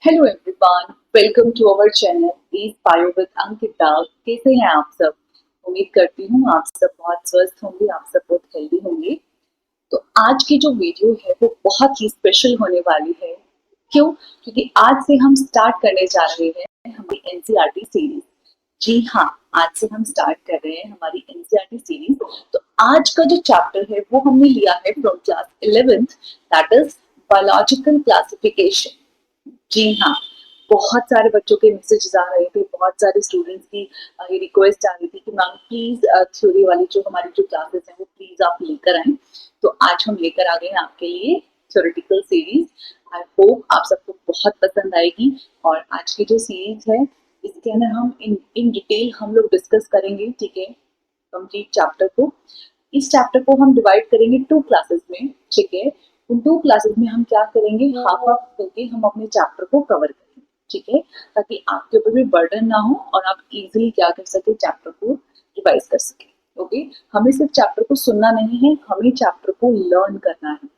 Hello everyone, welcome to our channel is bio with Ankita. कैसे हैं आप सब? उम्मीद करती हूँ आप सब बहुत स्वस्थ होंगे, आप सब बहुत हेल्दी होंगे। तो आज की जो वीडियो है वो बहुत ही स्पेशल होने वाली है। क्यों? क्योंकि आज से हम स्टार्ट करने जा रहे हैं हमारी एनसीईआरटी सीरीज। जी हाँ, आज से हम स्टार्ट कर रहे हैं हमारी एनसीईआरटी सीरीज। तो आज का जो चैप्टर है वो हमने लिया है from class 11th, that is biological classification. जी हाँ, बहुत सारे बच्चों के मैसेजेस आ रहे थे, बहुत सारे स्टूडेंट्स की ये रिक्वेस्ट आ रही थी कि मैम प्लीज थ्योरी वाली जो हमारी जो क्लासेस हैं वो प्लीज आप लेकर आएं। तो आज हम लेकर आ गए हैं आपके लिए थ्योरेटिकल सीरीज। आई होप आप सबको बहुत पसंद आएगी। और आज की जो सीरीज है इसके अंदर हम इन डिटेल हम लोग डिस्कस करेंगे, ठीक है, कंप्लीट चैप्टर को। इस चैप्टर को हम डिवाइड करेंगे 2 क्लासेस में, ठीक है। उन 2 क्लासेस में हम क्या करेंगे, हाफ हाफ करके हम अपने चैप्टर को कवर करेंगे, ठीक है, ताकि आपके ऊपर भी बर्डन ना हो और आप इजीली क्या कर सके, चैप्टर को रिवाइज कर सके। ओके, हमें सिर्फ चैप्टर को सुनना नहीं है, हमें चैप्टर को लर्न करना है।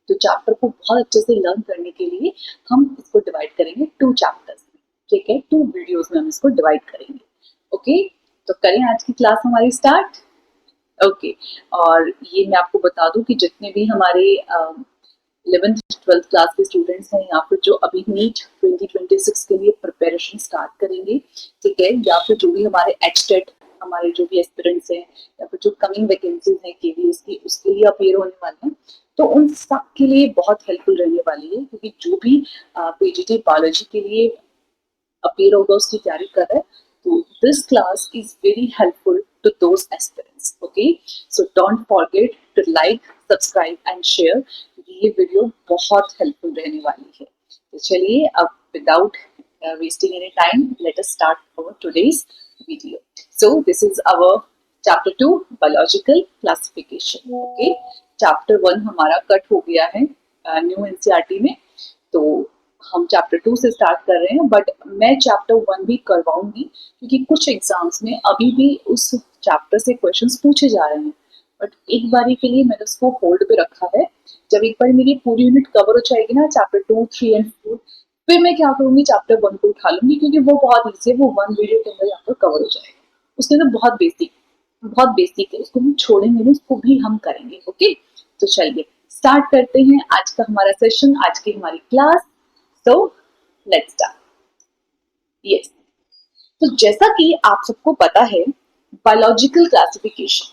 तो चैप्टर को बहुत अच्छे से लर्न करने के लिए हम इसको डिवाइड करेंगे 2 चैप्टर्स में, ठीक है, 2 वीडियोस में हम इसको डिवाइड करेंगे। ओके, तो करें आज की क्लास हमारी स्टार्ट। ओके, और ये मैं आपको बता दूं कि जितने भी हमारे 11th-12th क्लास के स्टूडेंट्स हैं या फिर जो अभी नीट 2026 के लिए प्रिपरेशन स्टार्ट करेंगे, ठीक है, या फिर जो भी हमारे एचटेट हमारे जो भी एस्पिरेंट्स हैं या फिर जो कमिंग वैकेंसीज हैं केवीएस की, उसके लिए अपीयर होने वाले हैं, तो उन सब के लिए बहुत हेल्पफुल रहने वाली है। क्योंकि जो भी पीजीटी बायोलॉजी के लिए अपीयर होगा, उसकी तैयारी कर रहा है, तो this class is very helpful to those aspirants. Okay, so don't forget to like, subscribe and share, क्योंकि ये वीडियो बहुत हेल्पफुल रहने वाली है। तो चलिए अब without wasting any time, let us start our today's video. So this is our chapter 2 biological classification. Okay, chapter 1 हमारा कट हो गया है न्यू एनसीईआरटी में, तो हम चैप्टर 2 से स्टार्ट कर रहे हैं। बट मैं चैप्टर 1 भी करवाऊंगी क्योंकि कुछ एग्जाम्स में अभी भी उस चैप्टर से क्वेश्चंस पूछे जा रहे हैं। बट एक बारी के लिए मैंने उसको होल्ड पे रखा है। जब एक बार मेरी पूरी यूनिट कवर हो जाएगी ना, चैप्टर 2, 3 एंड 4, फिर मैं क्या करूंगी, चैप्टर 1 को उठा लूंगी, क्योंकि वो बहुत ईजी है, वो 1 वीडियो के अंदर आपको कवर हो जाएगा। उसके अंदर बहुत बेसिक है, उसको हम छोड़ेंगे नहीं, उसको भी हम करेंगे। ओके, तो चलिए स्टार्ट करते हैं आज का हमारा सेशन, आज की हमारी class. So let's start. Yes. तो जैसा कि आप सबको पता है, बायोलॉजिकल क्लासिफिकेशन,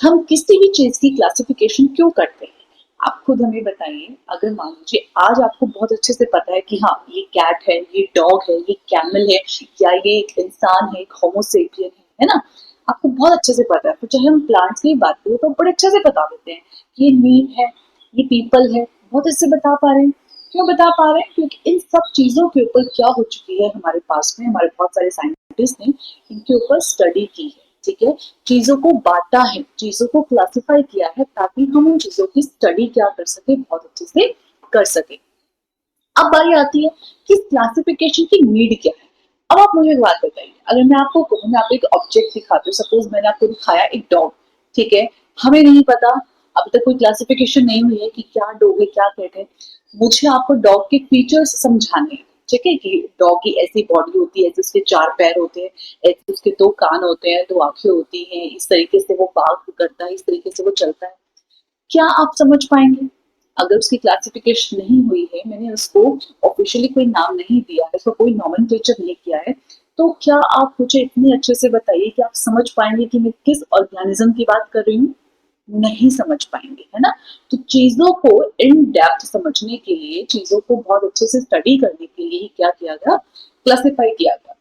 हम किसी भी चीज की क्लासिफिकेशन क्यों करते हैं, आप खुद हमें बताइए। अगर मान लीजिए आज आपको बहुत अच्छे से पता है कि हाँ ये कैट है, ये डॉग है, ये कैमल है, या ये एक इंसान है, एक होमोसेपियन है ना, आपको बहुत अच्छे से पता है। तो चाहे हम प्लांट्स की बात करें तो बड़े अच्छे से बता देते हैं कि ये नीम है, ये पीपल है, बहुत अच्छे से बता पा रहे हैं। क्यों बता पा रहे हैं? क्योंकि इन सब चीजों के ऊपर क्या हो चुकी है हमारे पास में, हमारे बहुत सारे साइंटिस्ट ने इनके ऊपर स्टडी की है, ठीक है, चीजों को बांटा है, चीजों को क्लासिफाई किया है, ताकि हम उन चीजों की स्टडी क्या कर सके, बहुत अच्छे से कर सके। अब बारी आती है कि क्लासिफिकेशन की नीड क्या है। अब आप मुझे एक बात बताइए, अगर मैं आपको कहूँ, मैं आपको एक ऑब्जेक्ट दिखाती हूँ, सपोज मैंने आपको दिखाया एक डॉग, ठीक है, हमें नहीं पता, अभी तक कोई क्लासिफिकेशन नहीं हुई है कि क्या डॉग है, क्या कैट है। मुझे आपको डॉग के फीचर्स समझाने हैं, ठीक है, कि डॉग की ऐसी बॉडी होती है, ऐसे उसके 4 पैर होते हैं, ऐसे उसके 2 कान होते हैं, 2 आंखें होती हैं, इस तरीके से वो बात करता है, इस तरीके से वो चलता है। क्या आप समझ पाएंगे? अगर उसकी क्लासिफिकेशन नहीं हुई है, मैंने उसको ऑफिशियली कोई नाम नहीं दिया है, उसको कोई नॉमेनक्लेचर नहीं किया है, तो क्या आप मुझे इतने अच्छे से बताइए कि आप समझ पाएंगे कि मैं किस ऑर्गेनिज्म की बात कर रही हूँ? नहीं समझ पाएंगे, है ना। तो चीजों को इन डेप्थ समझने के लिए, चीजों को बहुत अच्छे से स्टडी करने के लिए क्या किया गया, क्लासिफाई किया गया।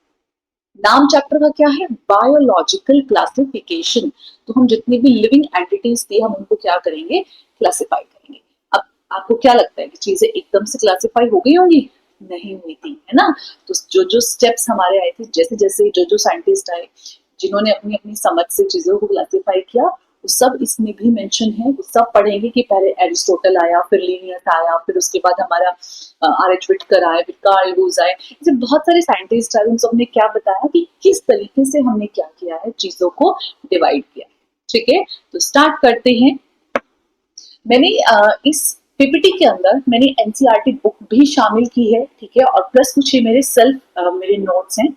नाम चैप्टर का क्या है? Biological classification. तो हम जितनी भी लिविंग एंटिटीज थी, हम उनको क्या करेंगे, क्लासिफाई करेंगे। अब आपको क्या लगता है कि चीजें एकदम से क्लासिफाई हो गई होंगी? नहीं हुई थी, है ना। तो जो जो स्टेप्स हमारे आए थे, जैसे जैसे जो जो साइंटिस्ट आए, जिन्होंने अपनी अपनी समझ से चीजों को क्लासिफाई किया, वो सब इसमें भी मेंशन है। वो सब पढ़ेंगे कि पहले एरिस्टोटल आया, फिर लीनियस आया, फिर उसके बाद हमारा आर.एच. विटकर आए, फिर कार्ल रूज आए, ऐसे बहुत सारे साइंटिस्ट आए। उन सब ने क्या बताया कि किस तरीके से हमने क्या किया है, चीजों को डिवाइड किया, ठीक है। तो स्टार्ट करते हैं। मैंने इस पीपीटी के अंदर मैंने एनसीईआरटी बुक भी शामिल की है, ठीक है, और प्लस कुछ ये मेरे नोट्स हैं।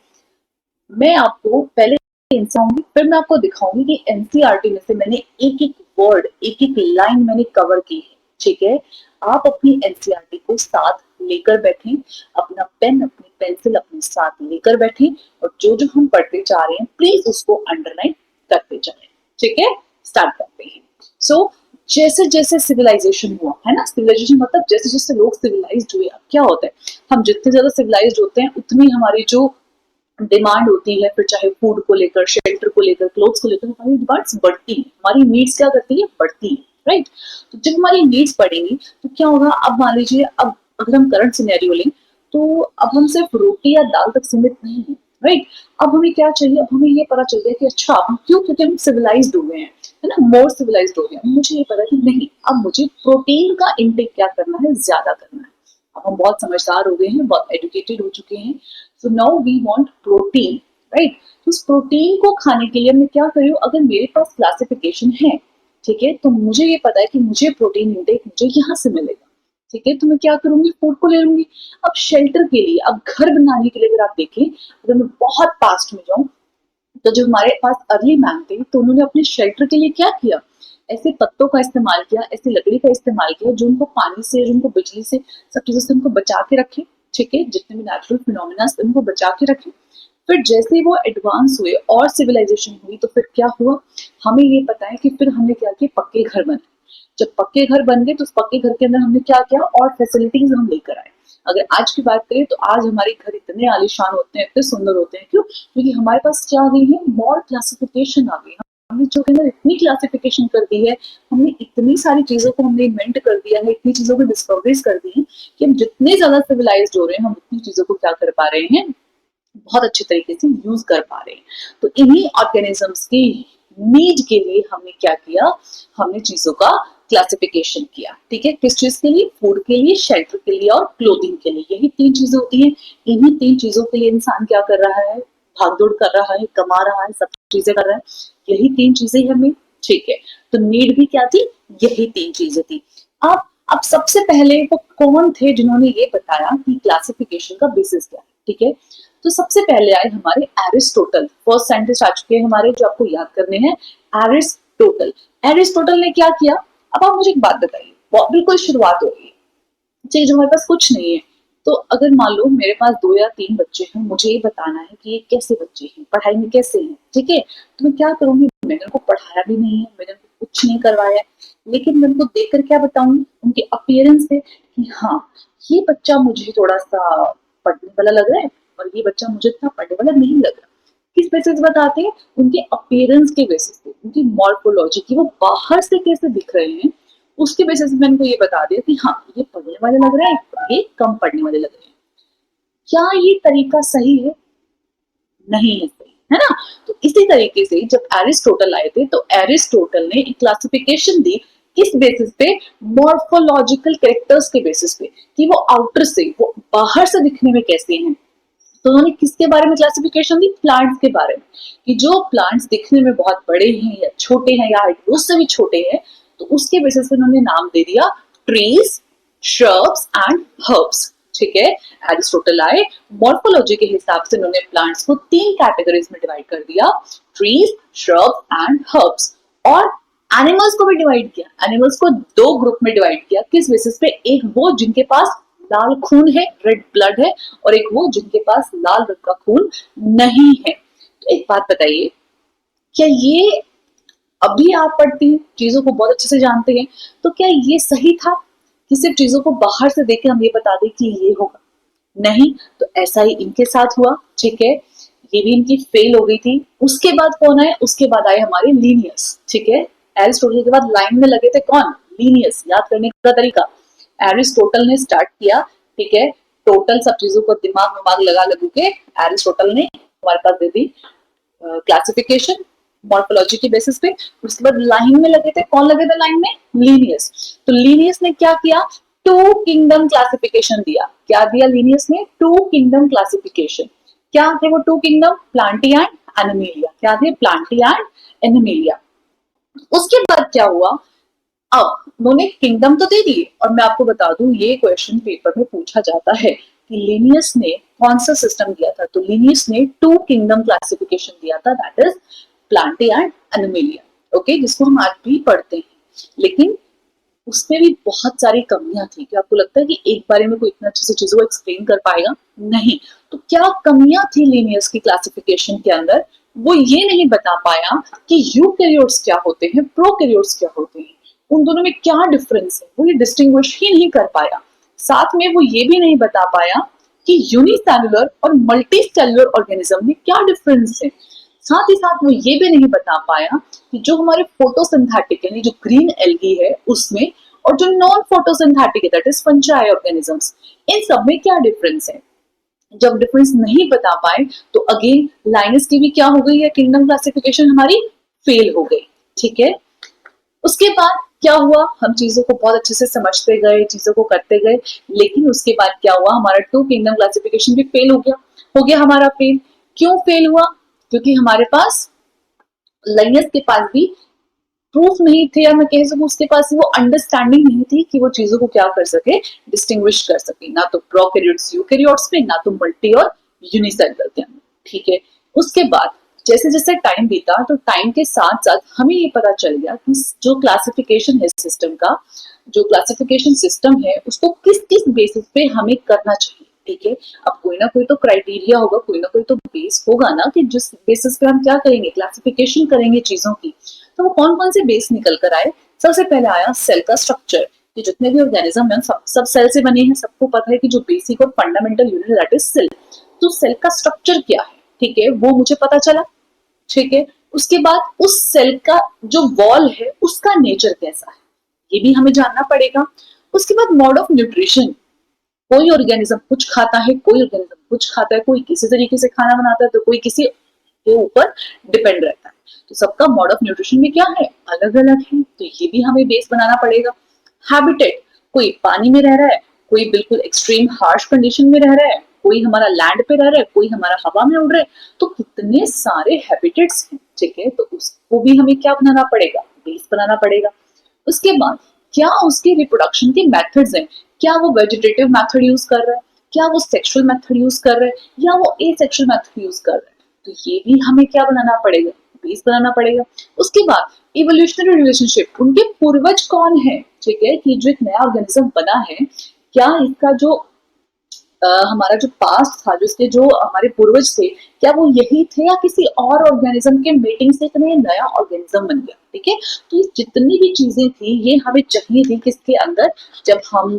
मैं आपको पहले आऊंगी, फिर मैं आपको दिखाऊंगी कि एनसीईआरटी में से मैंने एक एक वर्ड, एक एक लाइन मैंने कवर की है, ठीक है। आप अपनी एनसीईआरटी को साथ लेकर बैठें, अपना पेन अपनी पेंसिल अपने साथ लेकर बैठें, और जो जो हम पढ़ते जा रहे हैं प्लीज उसको अंडरलाइन करते जाएं, ठीक है। स्टार्ट करते हैं। सो जैसे जैसे सिविलाइजेशन हुआ है ना, सिविलाइजेशन मतलब जैसे जैसे लोग सिविलाइज्ड हुए, अब क्या होता है, हम जितने ज्यादा सिविलाइज्ड होते हैं उतनी हमारी जो डिमांड होती है, फिर चाहे फूड को लेकर, शेल्टर को लेकर, क्लोथ्स को लेकर, हमारी डिमांड्स बढ़ती है, हमारी नीड्स क्या करती है, बढ़ती है, राइट। तो जब हमारी नीड्स बढ़ेंगी तो क्या होगा, अब मान लीजिए, अब अगर हम करंट सिनेरियो लें तो अब हम सिर्फ रोटी या दाल तक सीमित नहीं है, राइट। अब हमें क्या चाहिए, अब हमें ये पता चल गया कि अच्छा अब क्यों, क्योंकि हम सिविलाइज्ड हो गए हैं, है ना, मोर सिविलाइज्ड हो गए हैं। मुझे ये पता है कि नहीं, अब मुझे प्रोटीन का इंटेक क्या करना है, ज्यादा करना है। अब हम बहुत समझदार हो गए हैं, बहुत एजुकेटेड हो चुके हैं। So now we want protein, right. तो उस प्रोटीन को खाने के लिए मैं क्या करूँ, अगर मेरे पास क्लासिफिकेशन है, ठीक है, तो मुझे ये पता है कि मुझे प्रोटीन इंटेक मुझे यहाँ से मिलेगा, ठीक है, तो मैं क्या करूंगी, फूड को ले लूंगी। अब शेल्टर के लिए, अब घर बनाने के लिए अगर आप देखें, अगर मैं बहुत पास्ट में जाऊं, तो जो हमारे पास अर्ली मैन थे तो उन्होंने अपने शेल्टर के लिए क्या किया, ऐसे पत्तों का इस्तेमाल किया, ऐसी लकड़ी का इस्तेमाल किया जो उनको पानी से, जो उनको बिजली से, सब चीजों से उनको बचा के रखे, ठीक है, जितने भी नेचुरल फिनोमिना उनको बचा के रखे। फिर जैसे ही वो एडवांस हुए और सिविलाइजेशन हुई तो फिर क्या हुआ, हमें ये पता है कि फिर हमने क्या किया, पक्के घर बने। जब पक्के घर बन गए तो उस पक्के घर के अंदर हमने क्या किया, और फैसिलिटीज हम लेकर आए। अगर आज की बात करें तो आज हमारे घर इतने आलीशान होते हैं, इतने सुंदर होते हैं, क्यों, क्योंकि हमारे पास क्या आ गई है, मोर क्लासिफिकेशन आ गई। हमने जो के अंदर इतनी क्लासिफिकेशन कर दी है, हमने इतनी सारी चीजों को हमने इन्वेंट कर दिया है, इतनी चीजों को डिस्कवरीज कर दी है कि हम जितने ज्यादा सिविलाइज्ड हो रहे हैं, हम उतनी चीजों को क्या कर पा रहे हैं, बहुत अच्छे तरीके से यूज कर पा रहे हैं। तो इन्हीं ऑर्गेनिजम्स की नीड के लिए हमने क्या किया, हमने चीजों का क्लासिफिकेशन किया, ठीक है, किस चीज के लिए, फूड के लिए, शेल्टर के लिए और क्लोथिंग के लिए। यही तीन चीजें होती हैं। इन्हीं तीन चीजों के लिए इंसान क्या कर रहा है, भागदौड़ कर रहा है, कमा रहा है, सब चीजें कर रहा है। यही तीन चीजें हमें, ठीक है। तो नीड भी क्या थी, यही तीन चीजें थी। अब सबसे पहले वो कौन थे जिन्होंने ये बताया कि क्लासिफिकेशन का बेसिस क्या है, ठीक है। तो सबसे पहले आए हमारे एरिस्टोटल, फर्स्ट साइंटिस्ट आ चुके हैं हमारे, जो आपको याद करने हैं, एरिस्टोटल। एरिस्टोटल ने क्या किया, अब आप मुझे एक बात बताइए, बिल्कुल शुरुआत हो रही है, ठीक, जो हमारे पास कुछ नहीं है, तो अगर मान लो मेरे पास 2 या 3 बच्चे हैं, मुझे ये बताना है कि ये कैसे बच्चे हैं, पढ़ाई में कैसे हैं, ठीक है, तो मैं क्या करूंगी, मैंने उनको पढ़ाया भी नहीं है, मैंने उनको कुछ नहीं करवाया, लेकिन मैं उनको देखकर क्या बताऊंगी, उनके अपीयरेंस से कि हाँ, ये बच्चा मुझे थोड़ा सा पढ़ने वाला लग रहा है, और ये बच्चा मुझे इतना पढ़ने वाला नहीं लग रहा। किस बेसिस बताते हैं, उनके अपीयरेंस के बेसिस पे, उनकी मॉर्फोलॉजी की, वो बाहर से कैसे दिख रहे हैं, उसके बेसिस पे मैंने उनको ये बता दिया कि हाँ, ये पढ़ने वाले लग रहे हैं, ये कम पढ़ने वाले लग रहे हैं। क्या ये तरीका सही है, नहीं है सही, है ना। तो इसी तरीके से जब एरिस्टोटल आए थे तो एरिस्टोटल ने एक क्लासिफिकेशन दी, किस बेसिस पे, मॉर्फोलॉजिकल कैरेक्टर्स के बेसिस पे, कि वो आउटर से, वो बाहर से दिखने में कैसे हैं। तो उन्होंने किसके बारे में क्लासिफिकेशन दी, प्लांट्स के बारे में, कि जो प्लांट्स दिखने में बहुत बड़े हैं या छोटे हैं या उससे भी छोटे हैं, तो उसके बेसिस पे उन्होंने नाम दे दिया ट्रीज, श्रब्स एंड हर्ब्स, ठीक है। एरिस्टोटल आए, मॉर्फोलॉजी के हिसाब से उन्होंने प्लांट्स को 3 कैटेगरीज में डिवाइड कर दिया, ट्रीज, श्रब्स एंड हर्ब्स। और एनिमल्स को भी डिवाइड किया, एनिमल्स को 2 ग्रुप में डिवाइड किया, किस बेसिस पे, एक वो जिनके पास लाल खून है, रेड ब्लड है, और एक वो जिनके पास लाल रंग का खून नहीं है। तो एक बात बताइए, क्या ये, अभी आप पढ़ती हैं, चीजों को बहुत अच्छे से जानते हैं, तो क्या ये सही था कि सिर्फ चीजों को बाहर से देख के हम ये बता दें कि ये होगा, नहीं। तो ऐसा ही इनके साथ हुआ, ठीक है, ये भी इनकी फेल हो गई थी। उसके बाद कौन आए, उसके बाद आए हमारे लीनियस, ठीक है। एरिस्टोटल के बाद लाइन में लगे थे कौन, लीनियस। याद करने का तरीका, एरिस्टोटल ने स्टार्ट किया, ठीक है, टोटल सब चीजों को दिमाग दिमाग लगा लगू के एरिस्टोटल ने हमारे पास दे दी क्लासिफिकेशन मॉर्फोलॉजी के बेसिस पे। उसके बाद लाइन में लगे थे, कौन लगे थे लाइन में, लीनियस। तो लीनियस ने क्या किया, 2 किंगडम क्लासिफिकेशन दिया। क्या दिया लीनियस ने, 2 किंगडम क्लासिफिकेशन। क्या थे वो 2 किंगडम, प्लांटिया एंड एनिमेलिया। क्या थे, प्लांटिया एंड एनिमेलिया। उसके बाद क्या हुआ, अब उन्होंने किंगडम तो दे दिए, और मैं आपको बता दूं ये क्वेश्चन पेपर में पूछा जाता है कि लिनियस ने कौन सा सिस्टम दिया था। तो लिनियस ने 2 किंगडम क्लासिफिकेशन दिया था, that is Plantae and animalia. Okay, जिसको हम आज भी पढ़ते हैं। लेकिन उसमें भी बहुत सारी कमियां थी। क्या आपको लगता है कि एक बारे में कोई इतना अच्छे से चीजों को एक्सप्लेन कर पाएगा? नहीं। तो क्या कमियां थी लिनियस की क्लासिफिकेशन के अंदर? वो ये नहीं बता पाया कि यूकैरियोट्स क्या होते हैं, प्रोकैरियोट्स क्या होते हैं, उन दोनों में क्या डिफरेंस है, वो ये डिस्टिंग्विश ही नहीं कर पाया। साथ में वो ये भी नहीं बता पाया कि यूनिसेलुलर और मल्टी सेलुलर ऑर्गेनिज्म में क्या डिफरेंस है। साथ ही साथ वो ये भी नहीं बता पाया कि जो हमारे फोटोसिंथेटिक यानी जो ग्रीन एल्गी है उसमें, और जो नॉन फोटोसिंथेटिक है दैट इज फंजाई ऑर्गेनिजम्स, इन सब में क्या डिफरेंस है। जब डिफरेंस नहीं बता पाए तो अगेन लाइनस की भी क्या हो गई है, किंगडम क्लासिफिकेशन हमारी फेल हो गई। ठीक है, उसके बाद क्या हुआ, हम चीजों को बहुत अच्छे से समझते गए, चीजों को करते गए, लेकिन उसके बाद क्या हुआ, हमारा 2 किंगडम क्लासिफिकेशन भी फेल हो गया हमारा फेल। क्यों फेल हुआ? क्योंकि हमारे पास लाइनस के पास भी प्रूफ नहीं थे, या मैं कह सकूं उसके पास वो अंडरस्टैंडिंग नहीं थी कि वो चीजों को क्या कर सके, डिस्टिंग्विश कर सके, ना तो प्रोकैरियोट्स यूकैरियोट्स में, ना तो मल्टी और यूनिसेलुलर के अंदर। ठीक है, उसके बाद जैसे जैसे टाइम बीता तो टाइम के साथ साथ हमें ये पता चल गया कि जो क्लासिफिकेशन है सिस्टम का, जो क्लासिफिकेशन सिस्टम है उसको किस किस बेसिस पे हमें करना चाहिए। ठीक है, अब कोई ना कोई तो क्राइटेरिया होगा, कोई ना कोई तो बेस होगा ना, कि जिस बेसिस पे हम क्या करेंगे, क्लासिफिकेशन करेंगे चीजों की। तो वो कौन कौन से बेस निकल कर आए? सबसे पहले आया सेल का स्ट्रक्चर, कि जितने भी ऑर्गेनिज्म हैं सब सेल से बने हैं, सबको पता है कि जो बेसिक और fundamental unit that is cell. तो सेल का स्ट्रक्चर क्या है, ठीक है, वो मुझे पता चला। ठीक है, उसके बाद उस सेल का जो वॉल है उसका नेचर कैसा है, ये भी हमें जानना पड़ेगा। उसके बाद मोड ऑफ न्यूट्रिशन, कोई ऑर्गेनिज्म कुछ खाता है, कोई ऑर्गेनिज्म कुछ खाता है, कोई किसी तरीके से खाना बनाता है तो कोई किसी के ऊपर डिपेंड रहता है। तो सबका मोड ऑफ न्यूट्रिशन में क्या है, अलग अलग है, तो ये भी हमें बेस बनाना पड़ेगा। हैबिटेट, कोई पानी में रह रहा है, कोई बिल्कुल एक्सट्रीम हार्श कंडीशन में रह रहा है, कोई हमारा लैंड पे रह रहा है, कोई हमारा हवा में उड़ रहा है, तो कितने सारे हैबिटेट्स हैं। ठीक है, तो उसको भी हमें क्या बनाना पड़ेगा, बेस बनाना पड़ेगा। उसके बाद क्या उसके रिप्रोडक्शन के मेथड्स हैं, क्या वो वेजिटेटिव मेथड यूज कर रहा है, क्या वो सेक्सुअल मेथड यूज कर रहा है, या वो एसेक्सुअल मेथड यूज कर रहा है, तो ये भी हमें क्या बनाना पड़ेगा, बेस बनाना पड़ेगा। उसके बाद इवोल्यूशनरी रिलेशनशिप, उनके पूर्वज कौन है। ठीक है, कि जो एक नया ऑर्गेनिज्म बना है, क्या इसका जो हमारा जो पास्ट था, जिसके जो हमारे पूर्वज थे, क्या वो यही थे या किसी और ऑर्गेनिज्म के मीटिंग से इतना नया ऑर्गेनिज्म बन गया। ठीक है, तो ये जितनी भी चीजें थी ये हमें चाहिए थी किसके अंदर, जब हम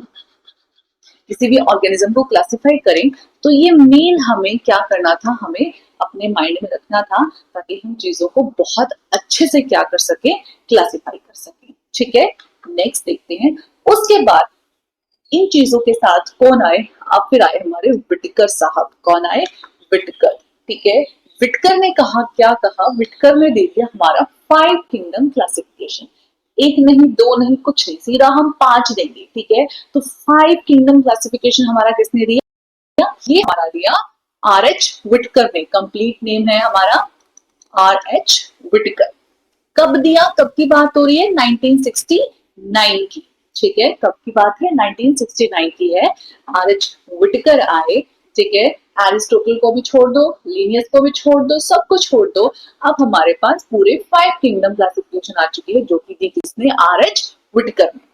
किसी भी ऑर्गेनिज्म को क्लासिफाई करें, तो ये मेन हमें क्या करना था, हमें अपने माइंड में रखना था, ताकि हम चीजों को बहुत अच्छे से क्या कर सके, क्लासिफाई कर सके। ठीक है, नेक्स्ट देखते हैं। उसके बाद इन चीजों के साथ कौन आए, अब फिर आए हमारे विटकर साहब। कौन आए, विटकर। ठीक है, विटकर ने कहा, क्या कहा, विटकर ने दे दिया हमारा 5 किंगडम क्लासिफिकेशन। एक नहीं, दो नहीं, कुछ नहीं, सीधा हम 5 देंगे। ठीक है, तो 5 किंगडम क्लासिफिकेशन हमारा किसने दिया, ये हमारा दिया आर एच विटकर ने। कंप्लीट नेम है हमारा आर एच विटकर। कब दिया, कब की बात हो रही है, 1969 की। ठीक है, कब की बात है, 1969 की है। आर एच विटकर आए। ठीक है, एरिस्टोटल को भी छोड़ दो, लीनियस को भी छोड़ दो, सबको छोड़ दो। अब हमारे पास पूरे 5 किंगडम क्लासिफिकेशन आ चुकी है, जो कि दी किसने, आर एच विटकर ने।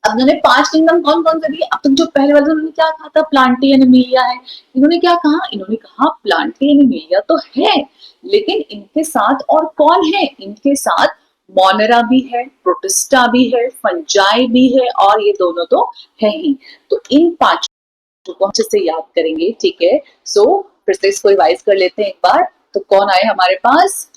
अब उन्होंने 5 किंगडम कौन कौन से दिए, अब तक जो पहले वाले उन्होंने क्या कहा था, प्लांटी एनिमिलिया है। इन्होंने क्या कहा, इन्होंने कहा प्लांटी एनिमिलिया तो है, लेकिन इनके साथ और कौन है, इनके साथ मोनेरा भी है, प्रोटिस्टा भी है, फंजाई भी है, और ये दोनों तो है ही। तो इन 5 को अच्छे से याद करेंगे। ठीक है, सो फिर से इसको रिवाइज कर लेते हैं एक बार। तो कौन आए हमारे पास,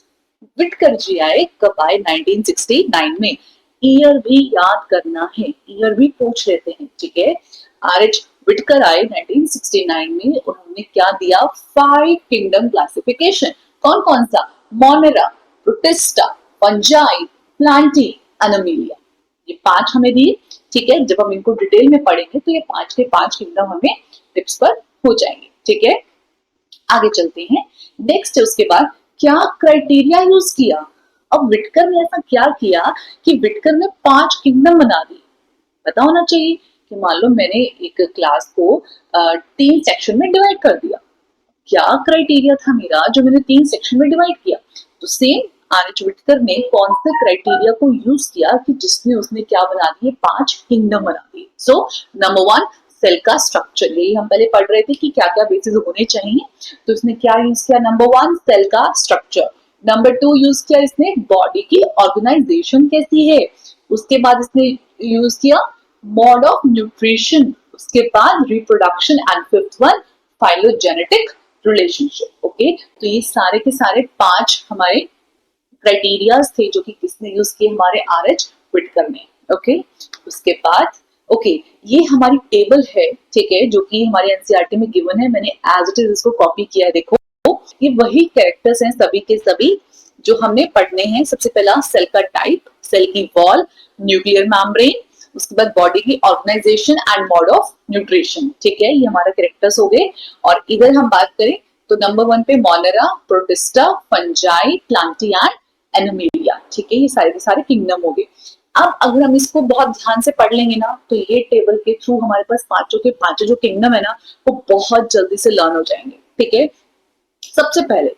विटकर जी आए। कब आए, 1969 में। ईयर भी याद करना है, ईयर भी पूछ लेते हैं। ठीक है, आर एच विटकर आए 1969 में। उन्होंने क्या दिया, 5 किंगडम क्लासिफिकेशन। कौन कौन सा, Monera, protista, fungi, Plantae, Animalia, ये 5 हमें दिए। ठीक है, जब हम इनको डिटेल में पढ़ेंगे तो ये 5 के 5 किंगडम हमें टिप्स पर हो जाएंगे। ठीक है, आगे चलते हैं। नेक्स्ट उसके बाद क्या क्राइटेरिया यूज किया, अब विटकर ने ऐसा क्या किया कि विटकर ने 5 किंगडम बना दी। पता होना चाहिए कि मान लो मैंने एक क्लास को 3 सेक्शन में डिवाइड कर दिया, क्या क्राइटेरिया था मेरा जो मैंने 3 सेक्शन में डिवाइड किया। तो सेम आर्च विटकर ने कौन से क्राइटेरिया को यूज किया कि जिसमें उसने क्या बना दिए, 5 किंगडम बना दिए। सो नंबर 1 सेल का स्ट्रक्चर, यही हम पहले पढ़ रहे थे कि क्या क्या बेसिस होने चाहिए। तो इसने क्या यूज किया, नंबर 1 सेल का स्ट्रक्चर। नंबर 2 यूज किया इसने बॉडी की ऑर्गेनाइजेशन कैसी है। उसके बाद इसने यूज किया मोड ऑफ न्यूट्रिशन। उसके बाद reproduction and fifth one phylogenetic relationship. Okay, तो ये सारे के सारे 5 हमारे क्राइटेरियाज थे जो कि किसने यूज किए, हमारे आर.एच. विटकर ने। ओके, उसके बाद ये हमारी टेबल है, ठीक है, जो कि हमारे एनसीईआरटी में गिवन है। मैंने एज इट इज इसको कॉपी किया है। देखो ये वही कैरेक्टर्स हैं सभी के सभी जो हमने पढ़ने हैं। सबसे पहला सेल का टाइप, सेल की वॉल, न्यूक्लियर मेम्ब्रेन, उसके बाद बॉडी की organisation and mode of nutrition. ठीक है, ये हमारा कैरेक्टर्स हो गए। और इधर हम बात करें तो नंबर 1 पे Monera, protista, fungi, Plantae and animalia. ठीक है, ये सारे के सारे किंगडम हो गए। अब अगर हम इसको बहुत ध्यान से पढ़ लेंगे ना तो ये टेबल के थ्रू हमारे पास पांचों के पांचों जो किंगडम है ना वो बहुत जल्दी से लर्न हो जाएंगे। ठीक है, सबसे पहले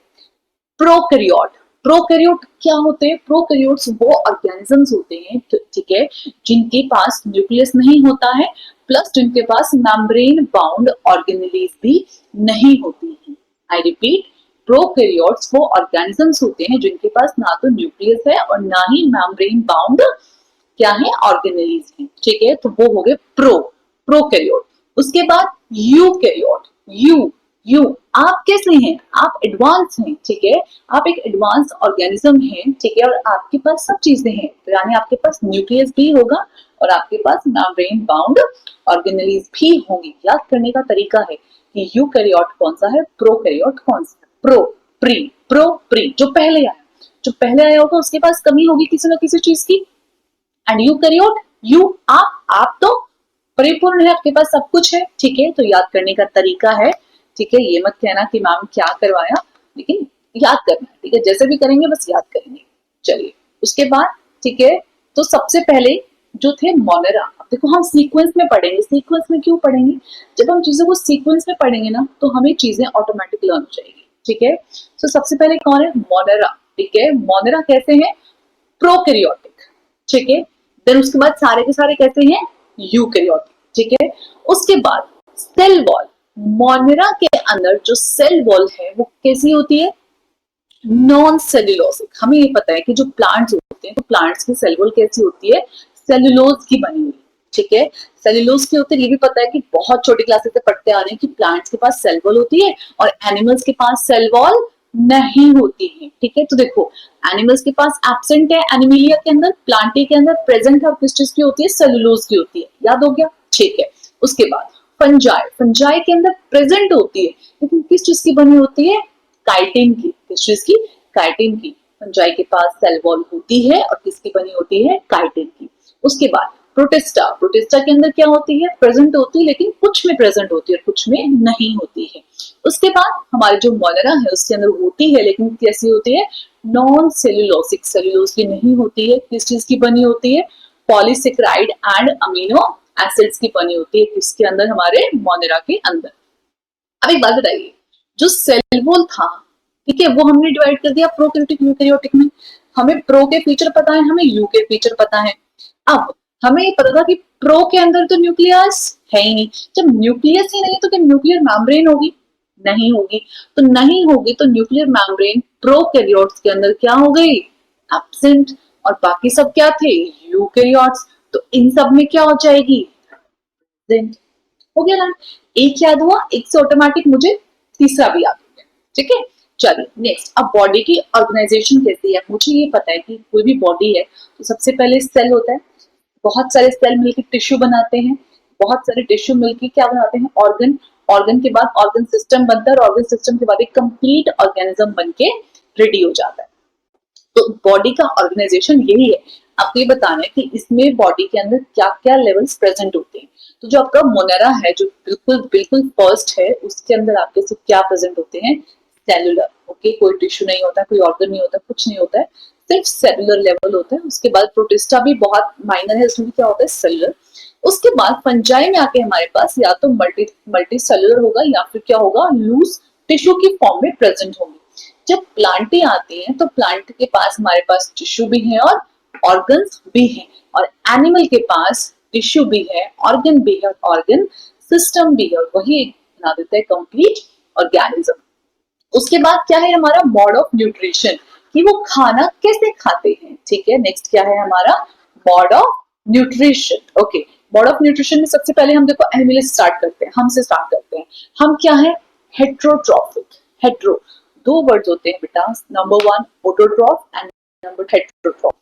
प्रोकैरियोट। प्रोकैरियोट क्या होते हैं, प्रोकैरियोट्स वो ऑर्गेनिजम्स होते हैं, ठीक है, जिनके पास न्यूक्लियस नहीं होता है, प्लस जिनके पास मेम्ब्रेन बाउंड ऑर्गेनेलीज भी नहीं होती है। आई रिपीट, प्रोकैरियोट्स वो ऑर्गेनिजम्स होते हैं जिनके पास ना तो न्यूक्लियस है और ना ही मेम्ब्रेन बाउंड क्या है, ऑर्गेनेलीज है। ठीक है, तो वो हो गए प्रोकैरियोट। उसके बाद यूकैरियोट। यू आप कैसे हैं, आप एडवांस हैं। ठीक है, आप एक एडवांस ऑर्गेनिज्म हैं। ठीक है, और आपके पास सब चीजें हैं, तो यानी आपके पास न्यूक्लियस भी होगा और आपके पास मेम्ब्रेन बाउंड ऑर्गेनेलीज भी होंगी। याद करने का तरीका है कि यूकैरियोट कौन सा है, प्रोकैरियोट कौन सा है। प्री जो पहले आया होगा उसके पास कमी होगी किसी ना किसी चीज की। एंड यूकैरियोट, आप तो परिपूर्ण है, आपके पास सब कुछ है। ठीक है, तो याद करने का तरीका है। ठीक है, ये मत कहना कि मैम क्या करवाया, लेकिन याद करना है। ठीक है, जैसे भी करेंगे बस याद करेंगे। चलिए उसके बाद, ठीक है, तो सबसे पहले जो थे मोनेरा। अब देखो हम सीक्वेंस में पढ़ेंगे। सीक्वेंस में क्यों पढ़ेंगे, जब हम चीजों को सीक्वेंस में पढ़ेंगे ना तो हमें चीजें ऑटोमेटिक लर्न हो जाएगी। ठीक है, तो सबसे पहले कौन है, मोनेरा। ठीक है, मोनेरा कैसे हैं, प्रोकैरियोटिक। ठीक है, देन उसके बाद सारे के सारे कैसे हैं, यूकैरियोटिक। ठीक है, उसके बाद सेल वॉल। मोनेरा के अंदर जो सेल वॉल है वो कैसी होती है, नॉन सेल्यूलोसिक। हमें ये पता है कि जो प्लांट्स होते हैं तो प्लांट्स की सेल वॉल कैसी होती है, सेल्यूलोज की बनी हुई। ठीक है, सेल्यूलोज के होते, ये भी पता है कि बहुत छोटी क्लासेस से पढ़ते आ रहे हैं कि प्लांट्स के पास सेल वॉल होती है और एनिमल्स के पास सेल वॉल नहीं होती है। ठीक है, तो देखो एनिमल्स के पास एब्सेंट है एनिमेलिया के अंदर, प्लांटी के अंदर प्रेजेंट है और किस चीज की होती है, सेल्यूलोज की होती है। याद हो गया, ठीक है। उसके बाद फंजाई के अंदर प्रेजेंट होती है लेकिन किस चीज की बनी होती है, काइटिन की। किस चीज की, काइटिन की। फंजाई के पास सेल वॉल होती है और किसकी बनी होती है, काइटिन की। उसके बाद प्रोटिस्टा के अंदर क्या होती है, प्रेजेंट होती है लेकिन कुछ में प्रेजेंट होती है और कुछ में नहीं होती है। उसके बाद हमारे जो मोनेरा है उसके अंदर होती है लेकिन कैसी होती है, नॉन सेल्यूलोसिक, सेल्यूलोज की नहीं होती है। किस चीज की बनी होती है, पॉलीसेकेराइड एंड अमीनो एसिड्स की बनी होती है। किसके अंदर, हमारे मोनेरा के अंदर। अब एक बात बताइए, जो सेल वॉल था, ठीक है, वो हमने डिवाइड कर दिया प्रोकैरियोटिक यूकैरियोटिक में। हमें प्रो के फीचर पता है, हमें यू के फीचर पता है। अब हमें ये पता था कि प्रो के अंदर तो न्यूक्लियस है ही नहीं। जब न्यूक्लियस ही नहीं तो क्या न्यूक्लियर मेम्ब्रेन होगी, नहीं होगी। तो नहीं होगी तो न्यूक्लियर मेम्ब्रेन प्रोकैरियोट्स के अंदर क्या हो गई, एब्सेंट। और बाकी सब क्या थे, यूकैरियोट्स। तो इन सब में क्या हो जाएगी, प्रेजेंट। हो गया ना, एक याद हुआ, एक से ऑटोमेटिक मुझे तीसरा भी याद हो गया। ठीक है, चलिए नेक्स्ट। अब बॉडी की ऑर्गेनाइजेशन कैसी है, मुझे ये पता है कि कोई भी बॉडी है तो सबसे पहले सेल होता है, बहुत सारे सेल मिलकर टिश्यू बनाते हैं, बहुत सारे टिश्यू मिलकर क्या बनाते हैं, ऑर्गन। ऑर्गन के बाद ऑर्गन सिस्टम बनता है और ऑर्गन सिस्टम के बाद एक कंप्लीट ऑर्गेनिज्म बनके रेडी हो जाता है। तो बॉडी का ऑर्गेनाइजेशन यही है। आपको ये बताना है कि इसमें बॉडी के अंदर क्या क्या लेवल्स प्रेजेंट होते हैं। तो जो आपका मोनेरा है जो बिल्कुल बिल्कुल फर्स्ट है, उसके अंदर आपके सब क्या प्रेजेंट होते हैं, सेलुलर। ओके, कोई टिश्यू नहीं होता, कोई ऑर्गन नहीं होता, कुछ नहीं होता है, सिर्फ सेलुलर लेवल होता है। उसके बाद प्रोटिस्टा भी बहुत माइनर है, उसमें क्या होता है सेलुलर। उसके बाद फंजाई में आके हमारे पास या तो मल्टी सेलुलर होगा या फिर क्या होगा लूज टिश्यू की फॉर्म में प्रेजेंट होंगे। जब प्लांटें आती हैं तो प्लांट के पास हमारे पास टिश्यू भी है और ऑर्गन्स भी हैं, और एनिमल के पास टिश्यू भी है, ऑर्गन भी है, ऑर्गन सिस्टम भी है, और वही बना देता है कंप्लीट ऑर्गेनिज्म। उसके बाद क्या है हमारा मोड ऑफ न्यूट्रिशन, कि वो खाना कैसे खाते हैं। ठीक है, नेक्स्ट क्या है हमारा mode of nutrition. Okay, mode of nutrition में सबसे पहले हम देखो एनिमल स्टार्ट करते हैं, हमसे स्टार्ट करते हैं। हम क्या है हेट्रोट्रॉफिक। हेट्रो दो वर्ड्स होते हैं बेटा, number one autotroph and number heterotroph.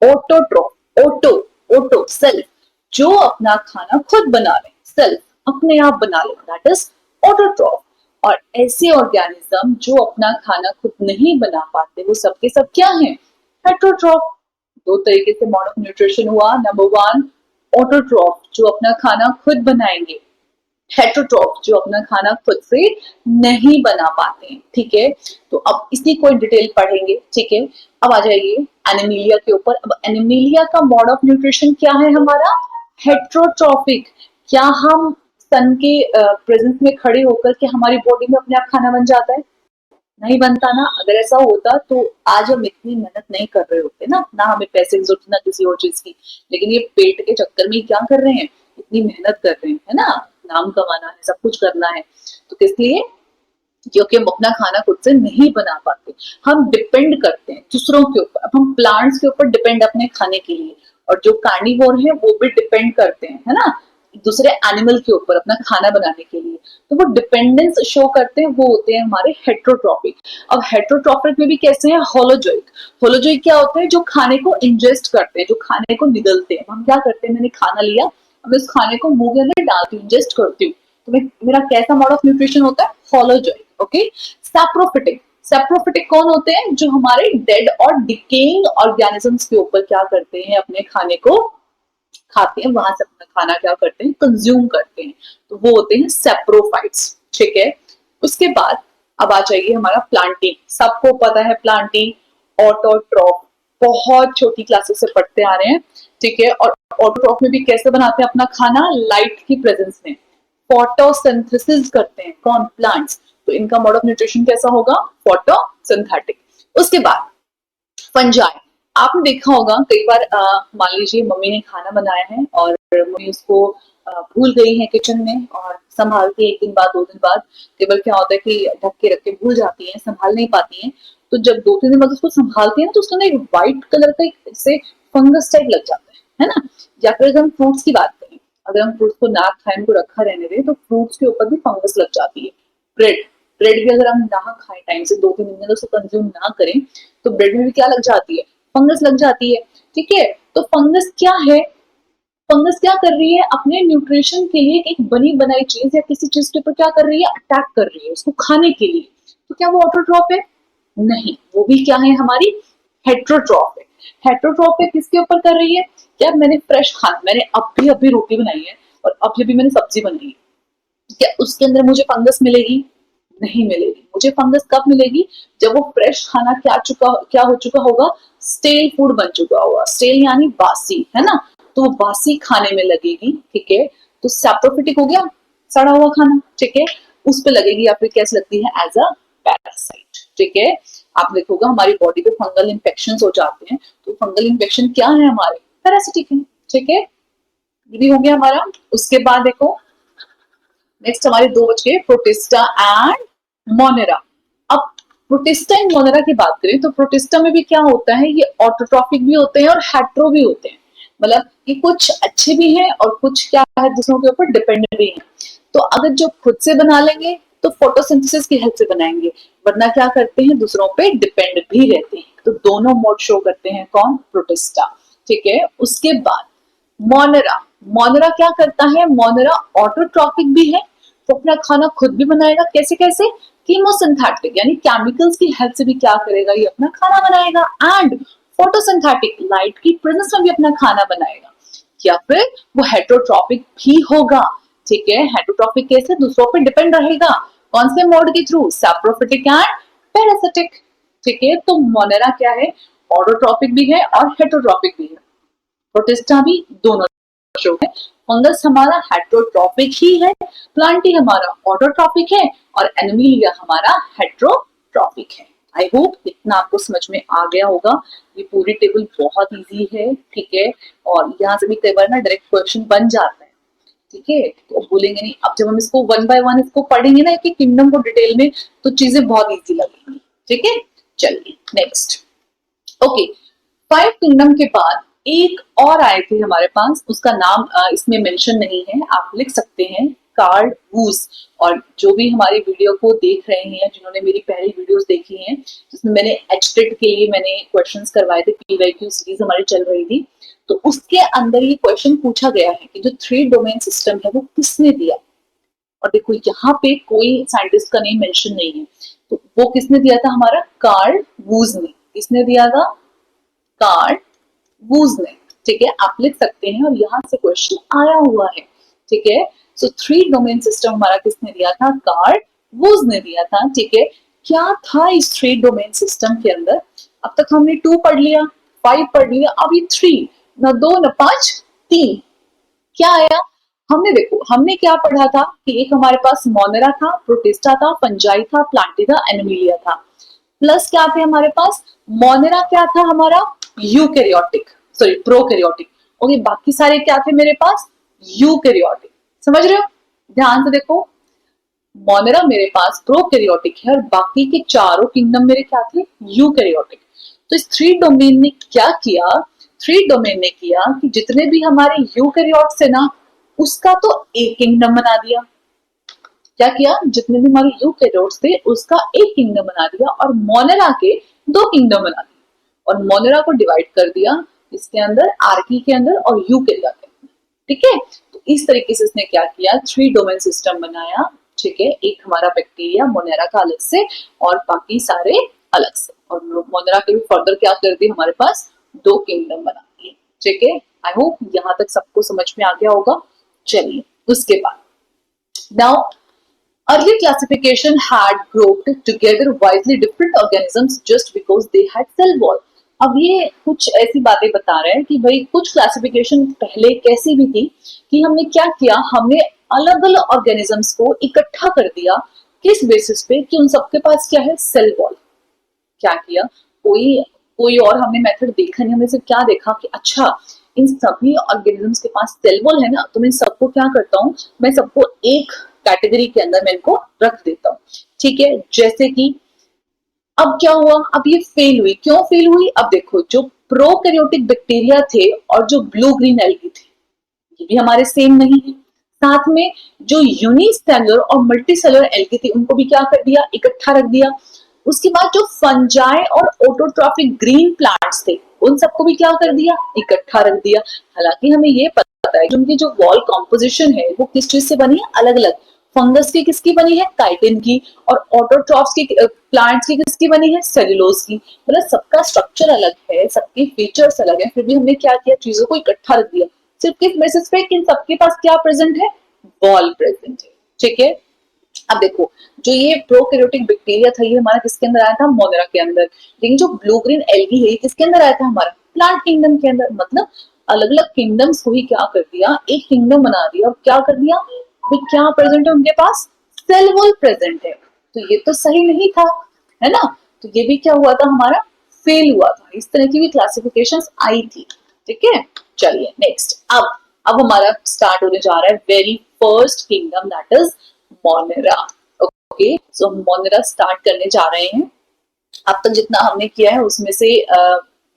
Autotroph auto auto self, जो अपना खाना खुद बना ले, सेल्फ अपने आप बना ले, दैट इज ऑटोट्रॉफ। और ऐसे ऑर्गेनिज्म जो अपना खाना खुद नहीं बना पाते वो सबके सब क्या हैं हेट्रोट्रॉफ। दो तरीके से मोड ऑफ न्यूट्रिशन हुआ, नंबर वन ऑटोट्रॉफ जो अपना खाना खुद बनाएंगे, हेट्रोट्रॉफ जो अपना खाना खुद से नहीं बना पाते हैं। ठीक है, तो अब इसी को डिटेल पढ़ेंगे। ठीक है, अब आ जाइए एनिमिलिया के ऊपर। अब एनिमिलिया का मोड ऑफ न्यूट्रिशन क्या है हमारा हेट्रोट्रॉफिक। क्या हम सन के प्रेजेंस में खड़े होकर के हमारी बॉडी में अपने आप खाना बन जाता है? नहीं बनता ना। अगर ऐसा होता तो आज हम इतनी मेहनत नहीं कर रहे होते ना हमें पैसे की जरूरत ना किसी और चीज की। लेकिन ये पेट के चक्कर में क्या कर रहे हैं, इतनी मेहनत कर रहे हैं, है ना, नाम कमाना है, सब कुछ करना है। तो किस लिए? क्योंकि हम अपना खाना खुद से नहीं बना पाते, हम डिपेंड करते हैं दूसरों के ऊपर। अब हम प्लांट्स के ऊपर डिपेंड अपने खाने के लिए, और जो कार्निवोर है वो भी डिपेंड करते हैं, है ना, दूसरे एनिमल के ऊपर अपना खाना बनाने के लिए। तो वो डिपेंडेंस शो करते हैं, वो होते हैं हमारे हेट्रोट्रॉफिक। अब हेट्रोट्रॉफिक में भी कैसे हैं होलोजोइक। होलोजोइक क्या होते हैं, जो खाने को इंजेस्ट करते हैं, जो खाने को निगलते हैं। हम क्या करते हैं, मैंने खाना लिया, अब इस खाने को मुंह के अंदर डालती हूँ, इंजेस्ट करती हूँ, तो मेरा कैसा मोड ऑफ न्यूट्रिशन होता है होलोजोइक। Okay, saprophytic. सैप्रोफिटिक कौन होते हैं, जो हमारे डेड और डिकेइंग ऑर्गेनिजम्स के ऊपर क्या करते हैं, अपने खाने को खाते हैं, वहां से अपना खाना क्या करते हैं कंज्यूम करते हैं, तो वो होते हैं सेप्रोफाइट्स। ठीक है, उसके बाद अब आ जाइए हमारा प्लांटिंग। सबको पता है प्लांटिंग ऑटोट्रॉफ, बहुत छोटी क्लासेस से पढ़ते आ रहे हैं। ठीक है, और ऑटोट्रॉफ में भी कैसे बनाते हैं अपना खाना, लाइट की प्रेजेंस में फोटोसिंथेसिस करते हैं। कौन? प्लांट्स। तो इनका मोड ऑफ न्यूट्रिशन कैसा होगा, फोटोसिंथेटिक। उसके बाद फंजाई। आपने देखा होगा कई बार, मान लीजिए मम्मी ने खाना बनाया है और मम्मी उसको भूल गई है किचन में, और संभालती है एक दिन बाद, दो दिन बाद। कई बार क्या होता है कि ढक के रख के भूल जाती है, संभाल नहीं पाती है। तो जब दो तीन दिन बाद उसको संभालती है ना, तो उसको एक व्हाइट कलर का इससे फंगस टाइप लग जाता है ना। या फिर अगर हम फ्रूट्स की बात करें, अगर हम फ्रूट्स को ना खाएं, उनको रखा रहने दें, तो फ्रूट्स के ऊपर भी फंगस लग जाती है। ब्रेड ब्रेड भी अगर हम ना खाएं टाइम से, दो तीन दिन में उसको कंज्यूम ना करें, तो ब्रेड में भी क्या लग जाती है, फंगस लग जाती है। ठीक है, तो फंगस क्या है, फंगस क्या कर रही है, अपने न्यूट्रिशन के लिए एक बनी बनाई चीज या किसी चीज के ऊपर क्या कर रही है, अटैक कर रही है उसको खाने के लिए। तो क्या वो ऑटोट्रॉफ है? नहीं, वो भी क्या है हमारी हेट्रोट्रॉफ है। हेट्रोट्रॉफ है किसके ऊपर कर रही है, क्या मैंने फ्रेश खाना, मैंने अभी अभी रोटी बनाई है और अभी अभी मैंने सब्जी बनाई है, क्या उसके अंदर मुझे फंगस मिलेगी? नहीं मिलेगी। मुझे फंगस कब मिलेगी, जब वो फ्रेश खाना क्या हो चुका होगा, स्टेल फूड बन चुका होगा। स्टेल यानी बासी, है ना, तो वो बासी खाने में लगेगी। ठीक है, तो सैप्रोफिटिक हो गया, सड़ा हुआ खाना। ठीक है, उस पे लगेगी, या फिर कैसे लगती है, एज अ पैरासाइट। ठीक है, आप देखोगे हमारी बॉडी पे फंगल इन्फेक्शन हो जाते हैं, तो फंगल इन्फेक्शन क्या है हमारे, पैरासिटिक है। ठीक है, ये भी हो गया हमारा। उसके बाद देखो नेक्स्ट हमारे दो बच गए, प्रोटिस्टा एंड मोनेरा। अब प्रोटिस्टा एंड मोनेरा की बात करें तो प्रोटिस्टा में भी क्या होता है, ये ऑटोट्रॉफिक भी होते हैं और हेट्रो भी होते हैं। मतलब ये कुछ अच्छे भी हैं और कुछ क्या है दूसरों के ऊपर डिपेंडेंट भी हैं। तो अगर जो खुद से बना लेंगे तो फोटोसिंथेसिस की हेल्प से बनाएंगे, वरना क्या करते हैं दूसरों पे डिपेंड भी रहते हैं। तो दोनों मोड शो करते हैं कौन, प्रोटिस्टा। ठीक है, उसके बाद मोनेरा। मोनेरा क्या करता है, मोनेरा ऑटोट्रॉफिक भी है, वो अपना खाना खुद भी बनाएगा। कैसे कैसे, कीमोसिंथेटिक यानी केमिकल्स की हेल्प से भी क्या करेगा, ये अपना खाना बनाएगा। एंड फोटोसिंथेटिक, लाइट की प्रेजेंस में भी अपना खाना बनाएगा। या फिर वो हेट्रोट्रॉपिक भी होगा। ठीक है, हेट्रोट्रॉपिक कैसे, दूसरों पर डिपेंड रहेगा, कौन से मोड के थ्रू, सैप्रोफिटिक एंड पैरासिटिक। ठीक है, तो मोनेरा क्या है, ऑटोट्रॉपिक भी है और हेटरोट्रॉपिक भी है। प्रोटिस्टा भी दोनों शो है। फंगस हमारा हेटरोट्रॉपिक ही है, प्लांटी हमारा ऑटोट्रॉपिक है और एनिमिलिया हमारा हेटरोट्रॉपिक है। आई होप इतना आपको समझ में आ गया होगा। ये पूरी टेबल बहुत इजी है, ठीक है, और यहाँ से भी कई बार ना डायरेक्ट क्वेश्चन बन जाता है, ठीक है, तो बोलेंगे नहीं। अब जब हम इसको वन बाय वन इसको पढ़ेंगे ना कि किंगडम को डिटेल में, तो चीजें बहुत इजी लगेंगी, ठीक है। चलिए नेक्स्ट। ओके, 5 किंगडम के बाद एक और आए थे हमारे पास, उसका नाम इसमें मेंशन नहीं है, आप लिख सकते हैं, कार्ड वूज। और जो भी हमारी वीडियो को देख रहे हैं, जिन्होंने मेरी पहली वीडियोस देखी हैं, जिसमें मैंने एचटेट के लिए मैंने क्वेश्चंस करवाए थे, पीवाईक्यू सीरीज हमारी चल रही थी, तो उसके अंदर ये क्वेश्चन पूछा गया है कि जो 3 डोमेन सिस्टम है वो किसने दिया। और देखो यहाँ पे कोई साइंटिस्ट का नेम मेंशन नहीं है, तो वो किसने दिया था, हमारा कार्ल वूज ने। किसने दिया था, कार्ल वूज ने, ठीक है, आप लिख सकते हैं। और यहाँ से क्वेश्चन आया हुआ है, ठीक है। सो 3 डोमेन सिस्टम हमारा किसने दिया था, कार्ल वूज ने दिया था, ठीक है। क्या था इस 3 डोमेन सिस्टम के अंदर? अब तक हमने 2 पढ़ लिया, 5 पढ़ लिया, अभी 3, न 2 न 5, 3। क्या आया? हमने देखो, हमने क्या पढ़ा था कि एक हमारे पास मोनेरा था, प्रोटिस्टा था, फंजाई था, प्लांटी था, एनिमिलिया था। प्लस क्या थे हमारे पास, मोनेरा क्या था हमारा, यूकैरियोटिक, सॉरी प्रोकैरियोटिक। ओके, बाकी सारे क्या थे मेरे पास, यूकैरियोटिक। समझ रहे हो, ध्यान से देखो, मोनेरा मेरे पास प्रोकैरियोटिक है और बाकी के चारों किंगडम मेरे क्या थे, यूकैरियोटिक। तो इस 3 डोमेन ने क्या किया, 3 डोमेन ने किया कि जितने भी हमारे यूकैरियोट्स है ना, उसका तो एक किंगडम बना दिया। क्या किया, जितने भी हमारे यूकैरियोट्स थे उसका एक किंगडम बना दिया और मोनेरा के 2 किंगडम बना दिया। और मोनेरा को डिवाइड कर दिया इसके अंदर, आर्की के अंदर और यूकैरिया के अंदर, ठीक है। तो इस तरीके से इसने क्या किया, 3 डोमेन सिस्टम बनाया, ठीक है। एक हमारा बैक्टीरिया मोनेरा का अलग से और बाकी सारे अलग से, और मोनेरा के भी फर्दर क्या कर दिए, हमारे पास 2 किंगडम बना दिए, ठीक है। आई होप यहाँ तक सबको समझ में आ गया होगा। चलिए उसके बाद, now early classification had grouped together widely different organisms just because they had cell wall. अब ये कुछ ऐसी बातें बता रहे हैं कि भाई कुछ क्लासिफिकेशन पहले कैसी भी थी कि हमने क्या किया, हमने अलग अलग ऑर्गेनिजम्स को इकट्ठा कर दिया, किस बेसिस पे कि उन सबके पास क्या है, सेल वॉल। क्या किया, कोई कोई और हमने मेथड देखा नहीं, हमने सिर्फ क्या देखा कि अच्छा इन सभी ऑर्गेनिजम्स के पास सेल वॉल है ना, तो मैं सबको क्या करता हूँ, मैं सबको एक कैटेगरी के अंदर मैं इनको रख देता हूँ, ठीक है। जैसे कि अब क्या हुआ, अब ये फेल हुई, क्यों फेल हुई, अब देखो जो प्रोकैरियोटिक बैक्टीरिया थे और जो ब्लू ग्रीन एल्गी थे, ये भी हमारे सेम नहीं है। साथ में जो यूनिसेलुलर और मल्टीसेलुलर एल्गी थी उनको भी क्या कर दिया, इकट्ठा रख दिया। उसके बाद जो फंजाई और ऑटोट्रॉफिक ग्रीन प्लांट्स थे उन सबको भी क्या कर दिया, इकट्ठा रख दिया। हालांकि हमें ये पता है कि उनकी जो वॉल कॉम्पोजिशन है वो किस चीज से बनी है, अलग अलग। फंगस की किसकी बनी है, काइटिन की, और ऑटोट्रॉफ्स की प्लांट्स की किसकी बनी है, सेलुलोज की। मतलब सबका स्ट्रक्चर अलग है, सबके फीचर्स अलग है, फिर भी हमने क्या किया, चीजों को इकट्ठा रख दिया। सिर्फ किस बेसिस पे कि इन सबके पास क्या प्रेजेंट है, वॉल प्रेजेंट है, ठीक है। अब देखो, जो ये प्रोकैरियोटिक बैक्टीरिया था ये हमारा किसके अंदर आया था, मोनेरा के अंदर। लेकिन जो ब्लू ग्रीन एल्गी है ये किसके अंदर आया था, हमारा प्लांट किंगडम के अंदर। मतलब अलग अलग किंगडम्स को ही क्या कर दिया, एक किंगडम बना दिया। और क्या कर दिया, क्या प्रेजेंट है उनके पास, सेल वॉल प्रेजेंट है। तो ये तो सही नहीं था, है ना। तो ये भी क्या हुआ था, हमारा फेल हुआ था। इस तरह की भी क्लासिफिकेशंस आई थी, ठीक है। चलिए नेक्स्ट, अब हमारा स्टार्ट होने जा रहा है very first kingdom, that is Monera. Okay, so हम मोनेरा स्टार्ट करने जा रहे हैं। अब तक जितना हमने किया है उसमें से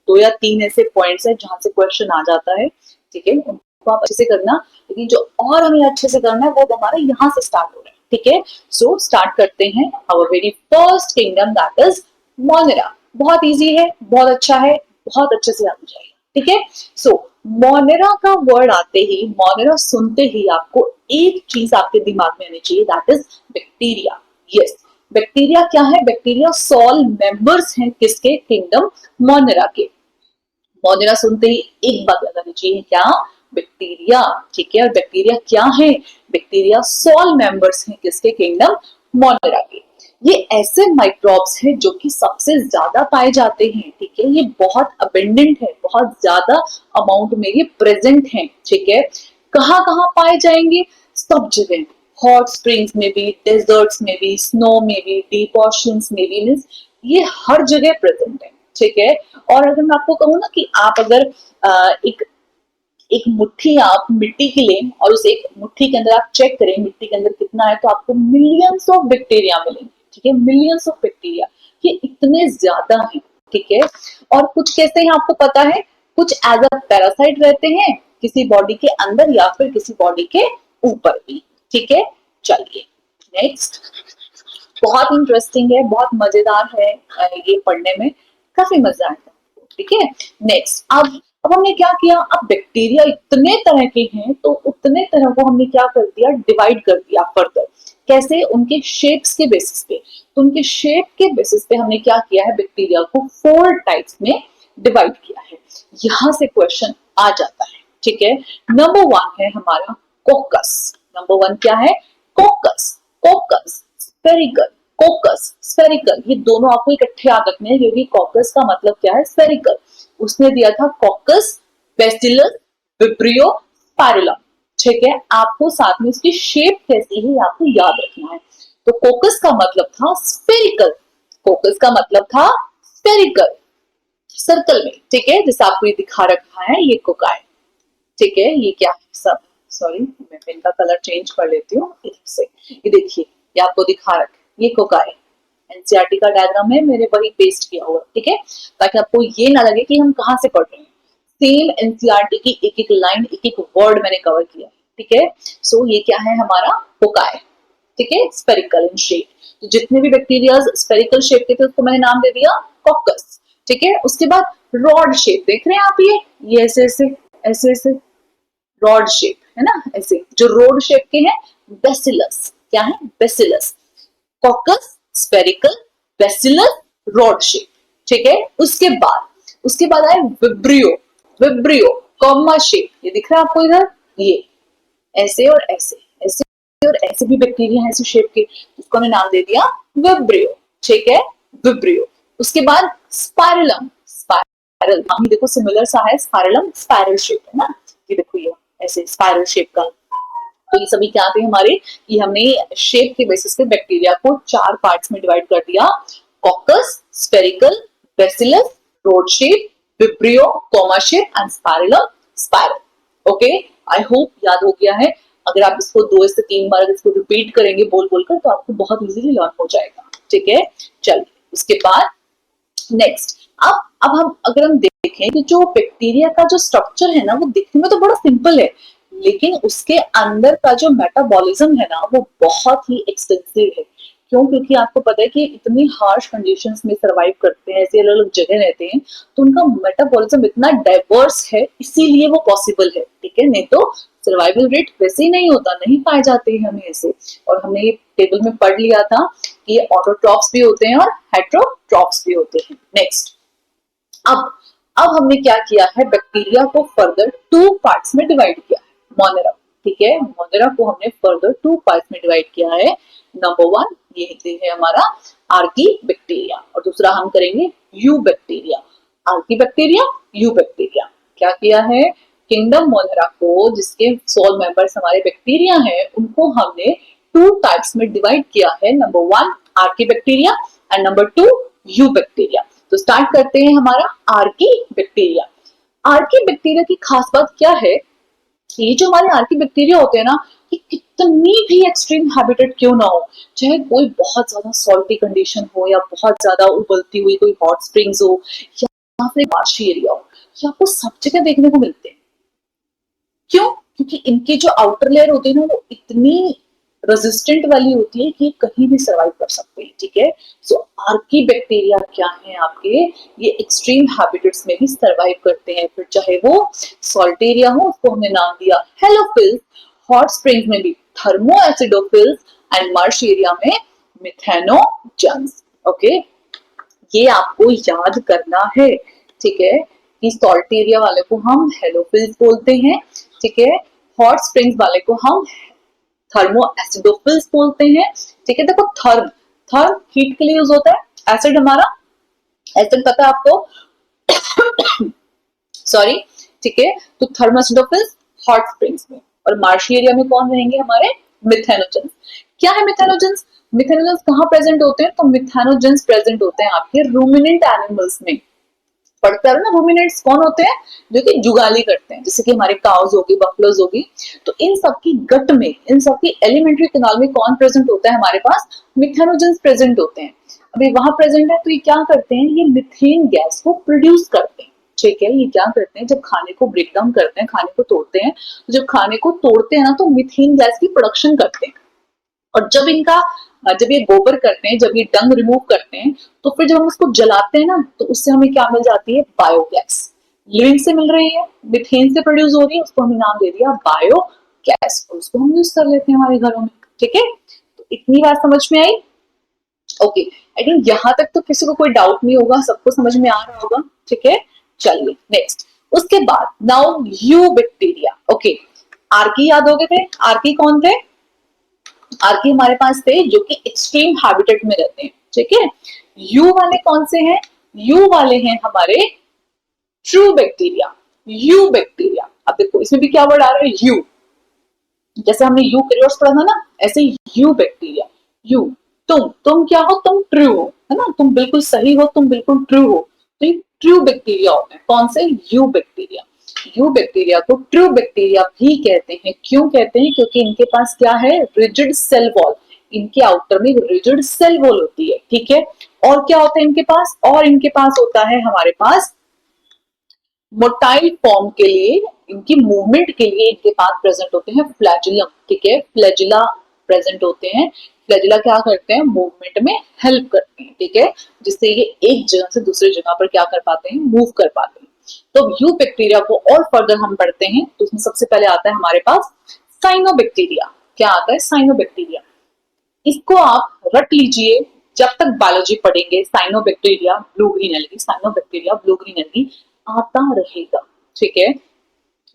2 या 3 ऐसे पॉइंट्स है जहां से क्वेश्चन आ जाता है, ठीक है, उनको आप अच्छे से करना। लेकिन जो और हमें अच्छे से करना है वो हमारा यहाँ से स्टार्ट हो रहा है, ठीक है। सो स्टार्ट करते हैं, our very first kingdom that is Monera. बहुत इजी है, बहुत अच्छा है, बहुत अच्छे से समझ जाएगा, ठीक है। सो मोनेरा का वर्ड आते ही, मोनेरा सुनते ही आपको एक चीज आपके दिमाग में आनी चाहिए, that is bacteria. Yes, bacteria क्या है, बैक्टीरिया सॉल मेंबर्स हैं किसके, किंगडम मोनेरा के। मोनेरा सुनते ही एक बात याद आनी चाहिए, क्या, बैक्टीरिया, ठीक है। और बैक्टीरिया क्या है, बैक्टीरिया सॉल मेंबर्स हैं किसके, किंगडम मोनेरा के। ये ऐसे माइक्रोब्स हैं जो कि सबसे ज्यादा पाए जाते हैं, ठीक है। ये बहुत अबेंडेंट है, बहुत ज्यादा अमाउंट में ये प्रेजेंट हैं, ठीक है। कहाँ कहाँ पाए जाएंगे? सब जगह, हॉट स्प्रिंग्स में भी, डेजर्ट्स में भी, स्नो में भी, डीप ओशंस में भी, मीन्स ये हर जगह प्रेजेंट है, ठीक है। और अगर मैं आपको कहूँ ना कि आप अगर एक एक मुट्ठी आप मिट्टी की लें और उस एक मुट्ठी के अंदर आप चेक करें मिट्टी के अंदर कितना है, तो आपको मिलियंस ऑफ बैक्टीरिया मिलेंगे, ठीक है। मिलियंस ऑफ बैक्टीरिया, ये इतने ज्यादा हैं, ठीक है। और कुछ कैसे हैं आपको पता है? कुछ एज अ पैरासाइट रहते हैं किसी बॉडी के अंदर या फिर किसी बॉडी के ऊपर भी, ठीक है। चलिए नेक्स्ट, बहुत इंटरेस्टिंग है, बहुत मजेदार है, ये पढ़ने में काफी मजा आता है, ठीक है। नेक्स्ट, अब हमने क्या किया? अब बैक्टीरिया इतने तरह के हैं तो उतने तरह को हमने क्या कर दिया? डिवाइड कर दिया फर्दर। कैसे? उनके शेप्स के बेसिस पे। तो उनके शेप के बेसिस पे हमने क्या किया है? बैक्टीरिया को 4 टाइप्स में डिवाइड किया है। यहां से क्वेश्चन आ जाता है, ठीक है। नंबर 1 है हमारा कोकस। नंबर 1 क्या है? कोकस। कोकस स्फेरिकल, कोकस स्फेरिकल, ये दोनों आपको इकट्ठे याद रखने हैं क्योंकि कोकस का मतलब क्या है? स्फेरिकल। उसने दिया था कोकस, बेसिलस, विब्रियो, स्पाइरुलम, ठीक है। आपको साथ में उसकी शेप कैसी है आपको याद रखना है। तो कोकस का मतलब था स्फेरिकल, कोकस का मतलब था स्फेरिकल, सर्कल में, ठीक है। जैसे आपको ये दिखा रखा है, ये कोकाई, ठीक है। ये क्या है सब, सॉरी मैं पेन का कलर चेंज कर लेती हूँ से। ये देखिए, ये आपको दिखा रखा है, ये कोकाई एनसीईआरटी का डायग्राम है, मेरे वही पेस्ट किया हुआ, ठीक है, ताकि आपको ये ना लगे कि हम कहाँ से पढ़ रहे हैं। सेम एनसीईआरटी की एक एक लाइन, एक एक वर्ड मैंने कवर किया, ठीक है। सो ये क्या है? हमारा कोकाई, ठीक है, स्फेरिकल इन शेप। तो जितने भी बैक्टीरिया स्फेरिकल शेप के थे उसको मैंने नाम दे दिया कोकस, ठीक है। उसके बाद रॉड शेप, देख रहे हैं आप, ये ऐसे ऐसे ऐसे ऐसे रॉड शेप है ना, ऐसे जो रोड शेप के हैं, बेसिलस। क्या है? Bacillus. कोकस spherical, bacillus, rod shape, ठीक है। उसके बाद आए विब्रियो। विब्रियो कॉमा शेप, ये दिख रहा है आपको इधर, ये ऐसे और ऐसे, ऐसे और ऐसे भी बैक्टीरिया है ऐसे शेप के, उसको हमने नाम दे दिया विब्रियो, ठीक है, विब्रियो। उसके बाद स्पाइरलम। स्पाइरल नाम ही देखो सिमिलर सा है, स्पाइरलम स्पाइरल शेप है ना, ये देखो ये ऐसे स्पाइरल शेप का। तो ये सभी क्या थे हमारे? ये हमने शेप के बेसिस पे बैक्टीरिया को 4 पार्ट्स में डिवाइड कर दिया, कोकस, spherical, bacillus, rod shape, vibrio, comma shape and spirillum, spiral. Okay, I hope याद हो गया है। अगर आप इसको 2 से 3 बार इसको रिपीट करेंगे बोल बोलकर तो आपको बहुत इजीली लर्न हो जाएगा, ठीक है। चलिए उसके बाद नेक्स्ट, अब हम देखें कि जो बैक्टीरिया का जो स्ट्रक्चर है ना, वो दिखने में तो बड़ा सिंपल है, लेकिन उसके अंदर का जो मेटाबॉलिज्म है ना, वो बहुत ही एक्सटेंसिव है। क्यों? क्योंकि आपको पता है कि इतनी हार्श कंडीशंस में सरवाइव करते हैं, ऐसे अलग अलग जगह रहते हैं, तो उनका मेटाबॉलिज्म इतना डाइवर्स है, इसीलिए वो पॉसिबल है, ठीक है। नहीं तो सर्वाइवल रेट वैसे ही नहीं होता, नहीं पाए जाते हैं हमें ऐसे। और हमने ये टेबल में पढ़ लिया था कि ये ऑटोट्रॉफ्स भी होते हैं और हेटेरोट्रॉफ्स भी होते हैं। नेक्स्ट, अब हमने क्या किया है? बैक्टीरिया को फर्दर 2 पार्ट्स में डिवाइड किया है, मोनेरा, ठीक है। मोनेरा को हमने फर्दर 2 पार्ट्स में डिवाइड किया है। नंबर 1 ये है हमारा आर्की बैक्टीरिया और दूसरा हम करेंगे you bacteria. Archie bacteria, you bacteria. क्या किया है? किंगडम मोनेरा को, जिसके 16 मेंबर्स हमारे बैक्टीरिया हैं, उनको हमने 2 टाइप्स में डिवाइड किया है। Number 1 Archie bacteria and number 2 you bacteria. तो स्टार्ट करते हैं हमारा आर्की बैक्टीरिया। आर्की बैक्टीरिया की खास बात क्या है? ये जो हमारे आर्की बैक्टीरिया होते हैं ना, ये कितनी भी एक्सट्रीम हैबिटेट क्यों ना हो, चाहे कोई बहुत ज्यादा सॉल्टी कंडीशन हो या बहुत ज्यादा उबलती हुई कोई हॉट स्प्रिंग्स हो या फिर मार्शी एरिया हो, ये आपको सब जगह देखने को मिलते हैं। क्यों? क्योंकि इनकी जो आउटर लेयर होती है ना, वो इतनी रेजिस्टेंट वाली होती है कि कहीं भी सर्वाइव कर सकते हैं, ठीक है। सो आर्की बैक्टीरिया क्या है आपके? ये एक्सट्रीम हैबिटेट्स में भी सर्वाइव करते हैं, फिर चाहे वो सॉल्ट एरिया हो, उसको हमने नाम दिया हेलोफिल्स, हॉट स्प्रिंग्स में भी thermo acidophils and Marsh area में मिथेनोजन्स। ओके, ये आपको याद करना है, ठीक है, कि सॉल्ट एरिया वाले को हम हेलोफिल्स बोलते हैं, ठीक है। हॉट स्प्रिंग्स वाले को हम थर्मो एसिडोफिल्स बोलते हैं, ठीक है। देखो थर्ड हीट के लिए यूज होता है। एसिड हमारा, एसिड पता है आपको सॉरी, ठीक है। तो थर्मोसिडोफिल्स हॉट स्प्रिंग्स में, और मार्शी एरिया में कौन रहेंगे हमारे मिथेनोजेंस। क्या है मिथेनोजेंस? मिथेनोजेंस कहाँ प्रेजेंट होते हैं? तो मिथेनोजेंस प्रेजेंट होते हैं आपके रूमिनेंट एनिमल्स में। पढ़ते हैं ना, रूमिनेंट्स कौन होते हैं? जो कि जुगाली करते हैं, जैसे कि हमारे काउज होगी, बफलोज होगी। तो इन सबकी गट में, इन सबकी एलिमेंट्री कैनाल में कौन प्रेजेंट होता है हमारे पास? मिथेनोजेंस प्रेजेंट होते हैं। अभी वहां प्रेजेंट है तो ये क्या करते हैं? ये मिथेन गैस को प्रोड्यूस करते हैं, ठीक है। ये क्या करते हैं? जब खाने को ब्रेक डाउन करते हैं, खाने को तोड़ते हैं, तो जब खाने को तोड़ते हैं ना, तो मिथेन गैस की प्रोडक्शन करते हैं। और जब ये गोबर करते हैं, जब ये डंग रिमूव करते हैं, तो फिर जब हम उसको जलाते हैं ना, तो उससे हमें क्या मिल जाती है? बायोगैस। लिविंग से मिल रही है, मिथेन से प्रोड्यूस हो रही है, उसको हमने नाम दे दिया बायोगैस, और उसको हम यूज कर लेते हैं हमारे घरों में, ठीक है। तो इतनी बात समझ में आई? ओके, आई थिंक यहाँ तक तो किसी को कोई डाउट नहीं होगा, सबको समझ में आ रहा होगा, ठीक है। चलिए नेक्स्ट, उसके बाद now you bacteria. Okay, Archie याद हो गए थे? आर्की कौन थे? आर्की हमारे पास थे जो कि एक्सट्रीम हैबिटेट में रहते हैं, ठीक है। यू वाले कौन से हैं? यू वाले हैं हमारे ट्रू बैक्टीरिया। यू बैक्टीरिया, अब देखो इसमें भी क्या वर्ड आ रहा है? यू। जैसे हमने यू कैरियर्स पढ़ा था ना, ऐसे यू बैक्टीरिया। यू, तुम क्या हो? तुम ट्रू हो, है ना, तुम बिल्कुल सही हो, तुम बिल्कुल ट्रू हो। तो ये ट्रू बैक्टीरिया होते हैं। कौन से? You bacteria. यू बैक्टीरिया को ट्रू बैक्टीरिया भी कहते हैं। क्यों कहते हैं? क्योंकि इनके पास क्या है? Rigid cell wall. इनके आउटर में रिजिड सेल वॉल होती है, ठीक है। और क्या होता है इनके पास? और इनके पास होता है हमारे पास मोटाइल फॉर्म के लिए, इनकी मूवमेंट के लिए इनके पास प्रेजेंट होते हैं फ्लैजिलम, ठीक है। फ्लैजिला प्रेजेंट होते हैं। फ्लैजिला क्या करते हैं? मूवमेंट में हेल्प करते हैं, ठीक है, जिससे ये एक जगह से दूसरी जगह पर क्या कर पाते हैं? मूव कर पाते हैं। तो यू बैक्टीरिया को और फर्दर हम पढ़ते हैं, तो उसमें सबसे पहले आता है हमारे पास साइनोबैक्टीरिया। क्या आता है? साइनोबैक्टीरिया। इसको आप रट लीजिए, जब तक बायोलॉजी पढ़ेंगे cyanobacteria blue green algae, cyanobacteria blue green algae आता रहेगा, ठीक है।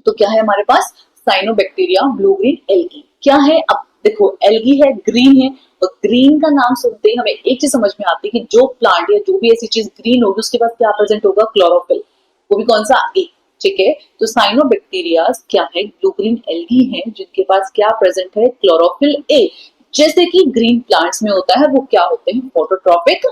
तो क्या है हमारे पास? Cyanobacteria blue green algae. क्या है? अब देखो, एल्गी है, ग्रीन है, तो ग्रीन का नाम सुनते ही हमें एक चीज समझ में आती है कि जो प्लांट या जो भी ऐसी चीज ग्रीन होगी उसके पास क्या प्रेजेंट होगा? क्लोरोफिल। वो भी कौन सा? ए, ठीक है। तो साइनोबैक्टीरिया क्या है? ब्लू ग्रीन एल्गी है, जिनके पास क्या प्रेजेंट है? Chlorophyll A. जैसे कि ग्रीन प्लांट्स में होता है, वो क्या होते हैं? फोटोट्रॉपिक,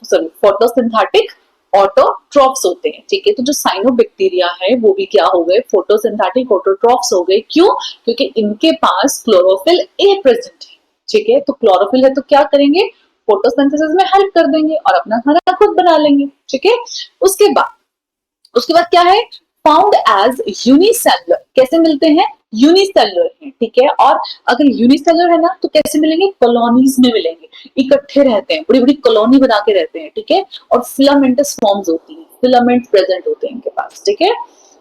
सॉरी फोटोसिंथेटिक ऑटोट्रॉफ्स होते हैं, ठीक है। तो जो साइनोबैक्टीरिया है वो भी क्या हो गए? फोटोसिंथेटिक ऑटोट्रॉफ्स हो गए। क्यों? क्योंकि इनके पास क्लोरोफिल ए प्रेजेंट है, ठीक है। तो क्लोरोफिल है तो क्या करेंगे? फोटोसिंथेसिस में हेल्प कर देंगे और अपना खाना खुद बना लेंगे, ठीक है। उसके बाद क्या है? Found as unicellular. कैसे मिलते हैं? यूनिसेलुलर है, ठीक है। और अगर यूनिसेलुलर है ना, तो कैसे मिलेंगे? कॉलोनीज में मिलेंगे, इकट्ठे रहते हैं, बड़ी बड़ी कॉलोनी बना के रहते हैं, ठीक है। और फिलामेंटस फॉर्म्स होती है, फिलामेंट प्रेजेंट होते हैं इनके पास, ठीक है।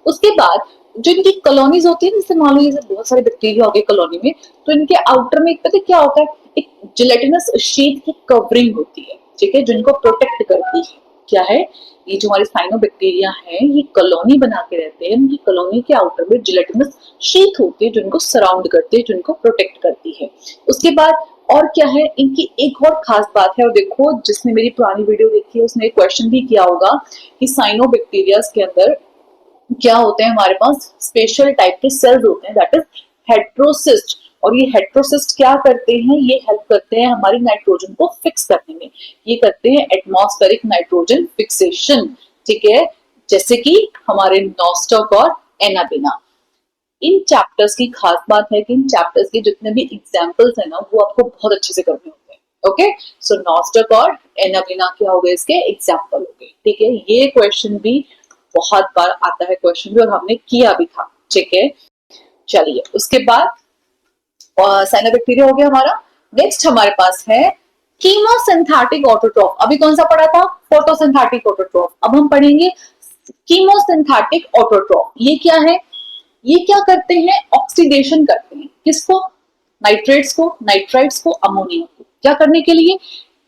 उसके बाद जो इनकी कॉलोनीज होती है, जैसे मान लो जैसे बहुत सारे बैक्टीरिया हो गए कॉलोनी में, तो इनके आउटर में पता क्या होता है? एक जिलेटिनस शीट की कवरिंग होती है, ठीक है, जिनको प्रोटेक्ट करती है। क्या है? ये जो हमारे साइनोबैक्टीरिया है, ये कॉलोनी बना के रहते हैं। इनकी कॉलोनी के आउटर में जिलेटिनस शीट होती है, जो इनको सराउंड करती है, जो इनको प्रोटेक्ट करती है। उसके बाद और क्या है? इनकी एक और खास बात है, और देखो जिसने मेरी पुरानी वीडियो देखी है उसने एक क्वेश्चन भी किया होगा कि साइनोबैक्टीरिया के अंदर क्या होते हैं? हमारे पास स्पेशल टाइप के सेल्स होते हैं, दैट इज हेट्रोसिस्ट। और ये हेट्रोसिस्ट क्या करते हैं? ये हेल्प करते हैं हमारी नाइट्रोजन को फिक्स करने में। ये करते हैं एटमॉस्फेरिक नाइट्रोजन फिक्सेशन, ठीक है, जैसे कि हमारे नॉस्टॉक और एनाबिना। इन चैप्टर्स की खास बात है कि इन चैप्टर्स के जितने भी एग्जाम्पल्स है ना, वो आपको बहुत अच्छे से करने होते हैं। ओके, सो नॉस्टॉक और एनाबिना क्या हो गए? इसके एग्जाम्पल हो गए, ठीक है। ये क्वेश्चन भी बहुत बार आता है, क्वेश्चन भी, और हमने किया भी था, ठीक है। चलिए उसके बाद साइनोबैक्टीरिया हो गया हमारा। नेक्स्ट हमारे पास है कीमोसिंथेटिक ऑटोट्रॉफ। अभी कौन सा पढ़ा था? Photosynthetic autotroph. अब हम पढ़ेंगे कीमोसिंथेटिक ऑटोट्रॉफ। ये क्या है? ये क्या करते हैं? ऑक्सीडेशन करते हैं। किसको? नाइट्रेट्स को, नाइट्राइट्स को, अमोनिया को। क्या करने के लिए?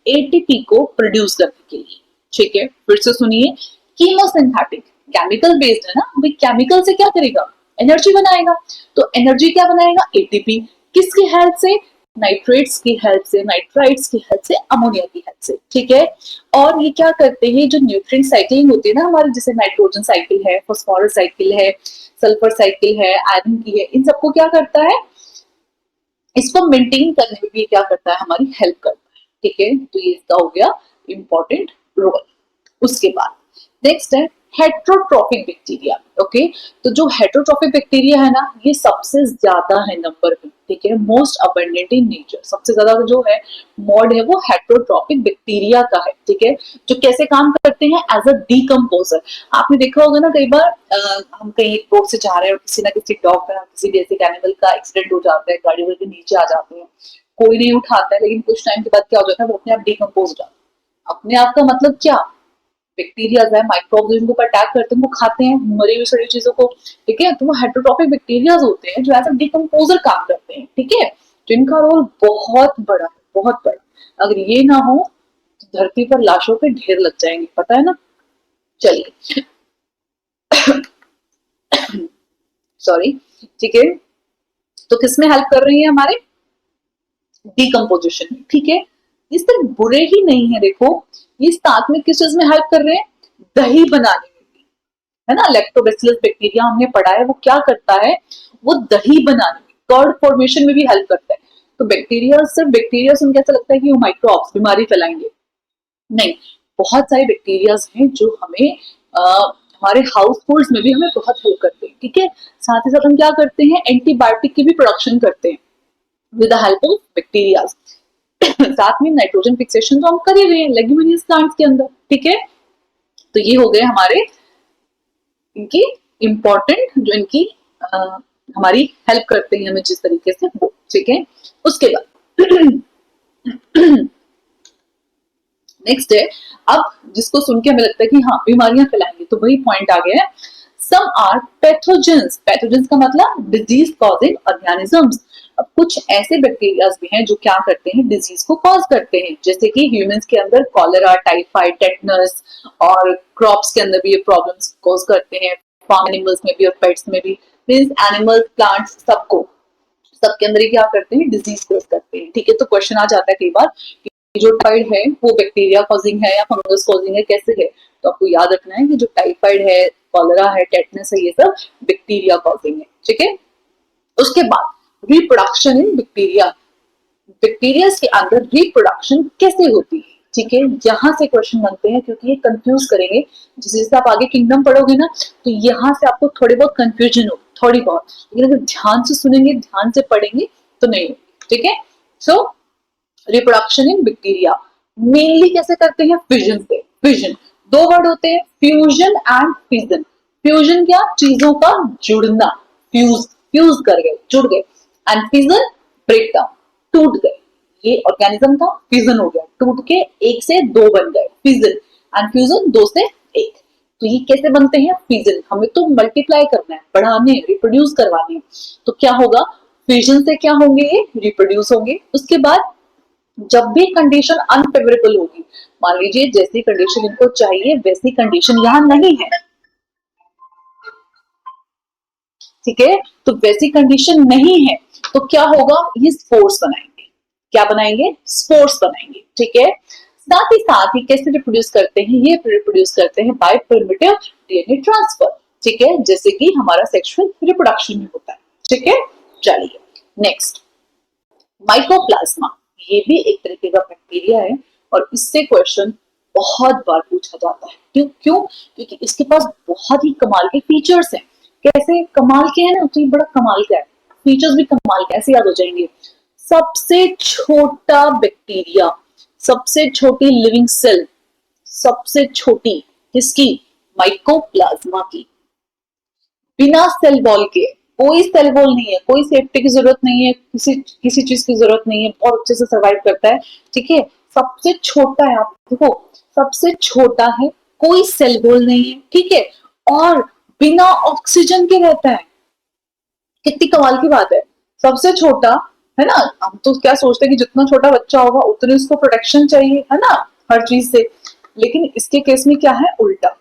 एटीपी को प्रोड्यूस करने के लिए, ठीक है। फिर से सुनिए, कीमोसिंथेटिक केमिकल बेस्ड है ना, भाई केमिकल से क्या करेगा? एनर्जी बनाएगा। तो एनर्जी क्या बनाएगा? एटीपी। किसकी हेल्प से? नाइट्रेट्स की हेल्प से, नाइट्राइट्स की हेल्प से, अमोनिया की हेल्प से, ठीक है। और ये क्या करते हैं, जो न्यूट्रिएंट साइकिलिंग होती है ना हमारी, जैसे नाइट्रोजन साइकिल है, फास्फोरस साइकिल है, सल्फर साइकिल है, आयरन की है, इन सबको क्या करता है, इसको मेंटेन करने में भी क्या करता है, हमारी हेल्प करता है, ठीक है। तो ये इसका हो गया इंपॉर्टेंट रोल। उसके बाद नेक्स्ट है हेट्रोट्रॉफिक बैक्टीरिया। ओके, तो जो हेट्रोट्रॉफिक बैक्टीरिया है ना, ये सबसे ज्यादा है नंबर में, ठीक है, मोस्ट अबंडेंट इन नेचर। सबसे ज्यादा जो है मॉड है वो हेट्रोट्रॉफिक बैक्टीरिया का है, ठीक है। जो कैसे काम करते हैं, एज अ डीकम्पोजर। आपने देखा होगा ना, कई बार हम कहीं रोड से जा रहे हैं और किसी ना किसी डॉग का, किसी बेसिक एनिमल का एक्सीडेंट हो जाता है, गाड़ी वाले के नीचे आ जाते हैं, कोई नहीं उठाता है, लेकिन कुछ टाइम के बाद क्या हो जाता है, वो अपने आप डीकम्पोज हो जाता है। अपने आप का मतलब क्या, बैक्टीरिया है, माइक्रोब्स जिनको अटैक करते हैं, वो खाते हैं मरी हुई सड़ी चीजों को, ठीक है। तो वो हेट्रोट्रॉफिक बैक्टीरिया होते हैं जो एज अ डिकम्पोजर काम करते हैं, ठीक है। तो इनका रोल बहुत बड़ा है, बहुत बड़ा। अगर ये ना हो तो धरती पर लाशों के ढेर लग जाएंगे, पता है ना। चलिए, सॉरी, ठीक है। तो किसमें हेल्प कर रही है, हमारे डिकम्पोजिशन में, ठीक है। ये सिर्फ बुरे ही नहीं है, देखो ये साथ में किस चीज में हेल्प कर रहे हैं, दही बनाने में भी, है ना। लैक्टोबैसिलस बैक्टीरिया हमने पढ़ा है, वो क्या करता है, वो दही बनाने में, कर्ड फॉर्मेशन में भी हेल्प करता है। तो बैक्टीरिया, सिर्फ बैक्टीरिया से कैसा लगता है कि वो माइक्रोब्स बीमारी फैलाएंगे, नहीं। बहुत सारे बैक्टीरियाज हैं जो हमें हमारे हाउस होल्ड में भी हमें बहुत हेल्प करते हैं, ठीक है। साथ ही साथ हम क्या करते हैं, एंटीबायोटिक की भी प्रोडक्शन करते हैं with the help of bacteria. साथ में नाइट्रोजन फिक्सेशन तो हम कर ही रहे हैं लेग्यूमिनियस प्लांट्स के अंदर, ठीक है। तो ये हो गए हमारे इनकी इंपॉर्टेंट, जो इनकी आ, हमारी हेल्प करते हैं हमें जिस तरीके से, वो, ठीक है। उसके बाद नेक्स्ट है, अब जिसको सुन के हमें लगता है कि हाँ बीमारियां फैलाएंगे, तो वही पॉइंट आ गया है, सम आर पैथोजेंस। पैथोजेंस का मतलब डिजीज कॉजिंग ऑर्गेनिजम्स। अब कुछ ऐसे बैक्टीरिया भी हैं जो क्या करते हैं, डिजीज को कॉज करते हैं, जैसे कि ह्यूमंस के अंदर कॉलेरा, टाइफाइड, टेटनस, और क्रॉप्स के अंदर भी ये प्रॉब्लम्स कॉज करते हैं, फार्म एनिमल्स में भी और पेट्स में भी, मींस एनिमल्स, प्लांट्स, सबको, सबके अंदर ही क्या करते हैं, डिजीज कॉज करते हैं, ठीक है। तो क्वेश्चन आ जाता है कई बार कि जो टाइफाइड है वो बैक्टीरिया कॉजिंग है या फंगस कॉजिंग है, कैसे है। तो आपको याद रखना है कि जो टाइफाइड है, कॉलेरा है, टेटनस है, ये सब बैक्टीरिया कॉजिंग है, ठीक है। उसके बाद रिप्रोडक्शन इन बैक्टीरिया। बैक्टीरिया के अंदर रिप्रोडक्शन कैसे होती है, ठीक है। यहाँ से क्वेश्चन बनते हैं क्योंकि ये कंफ्यूज करेंगे। जिस जैसे आप आगे किंगडम पढ़ोगे ना, तो यहाँ से आपको थोड़ी बहुत कंफ्यूजन हो, थोड़ी बहुत, लेकिन अगर ध्यान से सुनेंगे, ध्यान से पढ़ेंगे तो नहीं होगी, ठीक है। सो रिप्रोडक्शन इन बैक्टीरिया मेनली कैसे करते हैं, फिजन से। फिजन, दो वर्ड होते हैं, फ्यूजन एंड फिजन। फ्यूजन क्या, चीजों का जुड़ना, फ्यूज, फ्यूज कर गए, जुड़ गए, एंड फिजन ब्रेक डाउन, टूट गए। ये ऑर्गेनिज्म था, फिजन हो गया, टूट के एक से दो बन गए, फिजन, एंड फ्यूजन दो से एक। तो ये कैसे बनते हैं, फिजन, हमें तो मल्टीप्लाई करना है, बढ़ाने, रिप्रोड्यूस करवाने, तो क्या होगा, फिजन से क्या होंगे, ये रिप्रोड्यूस होंगे। उसके बाद जब भी कंडीशन अनफेवरेबल होगी, मान लीजिए जैसी कंडीशन इनको चाहिए वैसी कंडीशन यहाँ नहीं है, ठीक है, तो वैसी कंडीशन नहीं है, तो क्या होगा, ये स्पोर्स बनाएंगे। क्या बनाएंगे, स्पोर्स बनाएंगे, ठीक है। साथ ही कैसे रिप्रोड्यूस करते हैं, ये रिप्रोड्यूस करते हैं बाय प्रिमिटिव डीएनए ट्रांसफर, ठीक है, जैसे कि हमारा सेक्सुअल रिप्रोडक्शन में होता है, ठीक है। चलिए नेक्स्ट, माइकोप्लाज्मा, ये भी एक तरीके का बैक्टीरिया है और इससे क्वेश्चन बहुत बार पूछा जाता है। क्यों क्यों, क्योंकि इसके पास बहुत ही कमाल के फीचर्स हैं। कैसे कमाल के हैं ना, तो ये बड़ा कमाल का है, फीचर्स भी कमाल के, ऐसे याद हो जाएंगे। सबसे छोटा बैक्टीरिया, सबसे छोटी लिविंग सेल, सबसे छोटी किसकी, माइकोप्लाज्मा की, बिना सेल वॉल के, कोई सेल वॉल नहीं है, कोई सेफ्टी की जरूरत नहीं है, किसी किसी चीज की जरूरत नहीं है, बहुत अच्छे से सर्वाइव करता है, ठीक है। सबसे छोटा है, आप देखो सबसे छोटा है, कोई सेल वॉल नहीं है, ठीक है, और बिना ऑक्सीजन के रहता है। कितनी कमाल की बात है, सबसे छोटा, है ना। हम तो क्या सोचते हैं कि जितना छोटा बच्चा होगा उतनी उसको प्रोटेक्शन चाहिए, है ना, हर चीज से। लेकिन इसके केस में क्या है, उल्टा।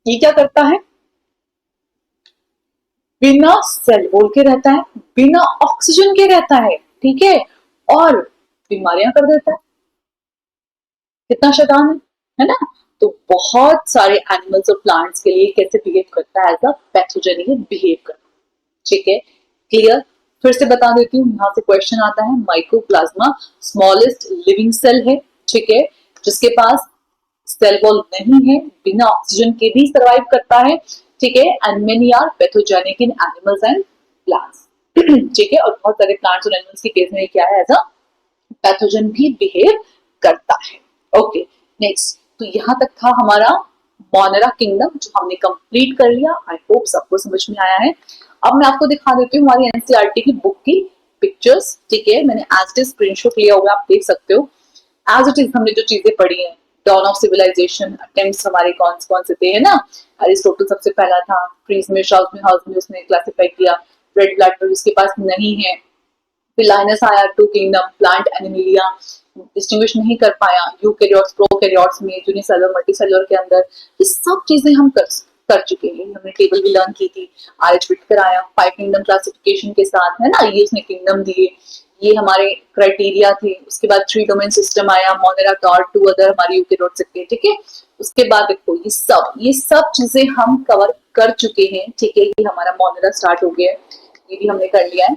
ये क्या करता है, बिना सेल वॉल के रहता है, बिना ऑक्सीजन के रहता है, ठीक है, और बीमारियां कर देता है। कितना शैतान है ना। तो बहुत सारे एनिमल्स और प्लांट्स के लिए कैसे बिहेव करता है, एज अ पैथोजेनिक बिहेव करता है। ठीक है, क्लियर। फिर से बता देती हूँ, यहाँ से क्वेश्चन आता है, माइकोप्लाज्मा स्मॉलेस्ट लिविंग सेल है, ठीक है, जिसके पास सेल वॉल नहीं है, बिना ऑक्सीजन के भी सर्वाइव करता है, ठीक है, and many are pathogenic in animals and plants. ठीक है, और बहुत सारे प्लांट्स और एनिमल्स के केस में क्या है, एज अ पैथोजन भी बिहेव करता है। Okay, next. तो यहां तक था हमारा मोनेरा किंगडम, जो हमने कंप्लीट कर लिया। आई होप सबको समझ में आया है। अब मैं आपको दिखा देती हूँ हमारी एनसीईआरटी की बुक की पिक्चर्स। ठीक है, मैंने एज इट इज स्क्रीनशॉट लिया हुआ, आप देख सकते हो। एज इट इज हमने जो चीजें पढ़ी है, डॉन ऑफ सिविलाइजेशन अटेम्प्ट्स हमारे कौन कौन से थे, है ना। अरिस्टोटल सबसे पहला था, ट्रीज में शार्ल्स में उसने क्लासिफाई किया। रेड ब्लड सेल उसके पास नहीं है। फिर लाइनस आया, two kingdom, plant animalia, distinguish नहीं कर पाया यूकैरियोट्स प्रोकैरियोट्स में, यूनिसेलुलर मल्टीसेलुलर के अंदर। ये सब चीजें हम कर चुके हैं, हमने टेबल भी लर्न की थी। आरएच विटकर आया 5 किंगडम क्लासिफिकेशन के साथ, है ना, ये उसने किंगडम दिए, ये हमारे क्राइटेरिया थे। उसके बाद 3 डोमेन सिस्टम आया, मोनेरा, कार्ड, 2 अदर हमारे यूकैरियोट्स के, ठीक है। उसके बाद देखो ये सब चीजें हम कवर कर चुके हैं, ठीक है। ये हमारा मोनेरा स्टार्ट हो गया है, ये भी हमने कर लिया है।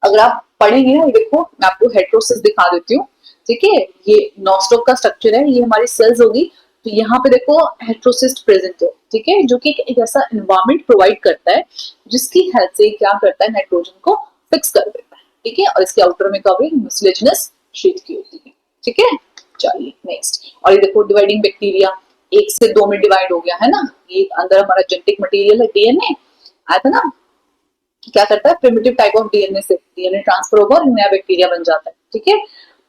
अगर आप पढ़ेंगे ना, देखो मैं आपको हेट्रोसिस दिखा देती हूँ, ठीक है। ये नॉस्टॉक का स्ट्रक्चर है, ये हमारी सेल्स होगी। तो यहाँ पे देखो हेट्रोसिस्ट प्रेजेंट है, ठीक है, जो कि एक ऐसा एनवायरमेंट प्रोवाइड करता है जिसकी हेल्प से क्या करता है, नाइट्रोजन को फिक्स कर देता है, ठीक है। और इसके आउटर में कवरिंग म्यूसिलेजिनस शीट की होती है, ठीक है। चलिए नेक्स्ट। और ये देखो डिवाइडिंग बैक्टीरिया, 1 से 2 में डिवाइड हो गया, है ना। ये अंदर हमारा जेनेटिक मटेरियल है, डीएनए आया था ना, क्या करता है, प्रिमिटिव टाइप ऑफ डीएनए से डीएनए ट्रांसफर होगा और नया बैक्टीरिया बन जाता है, ठीक है।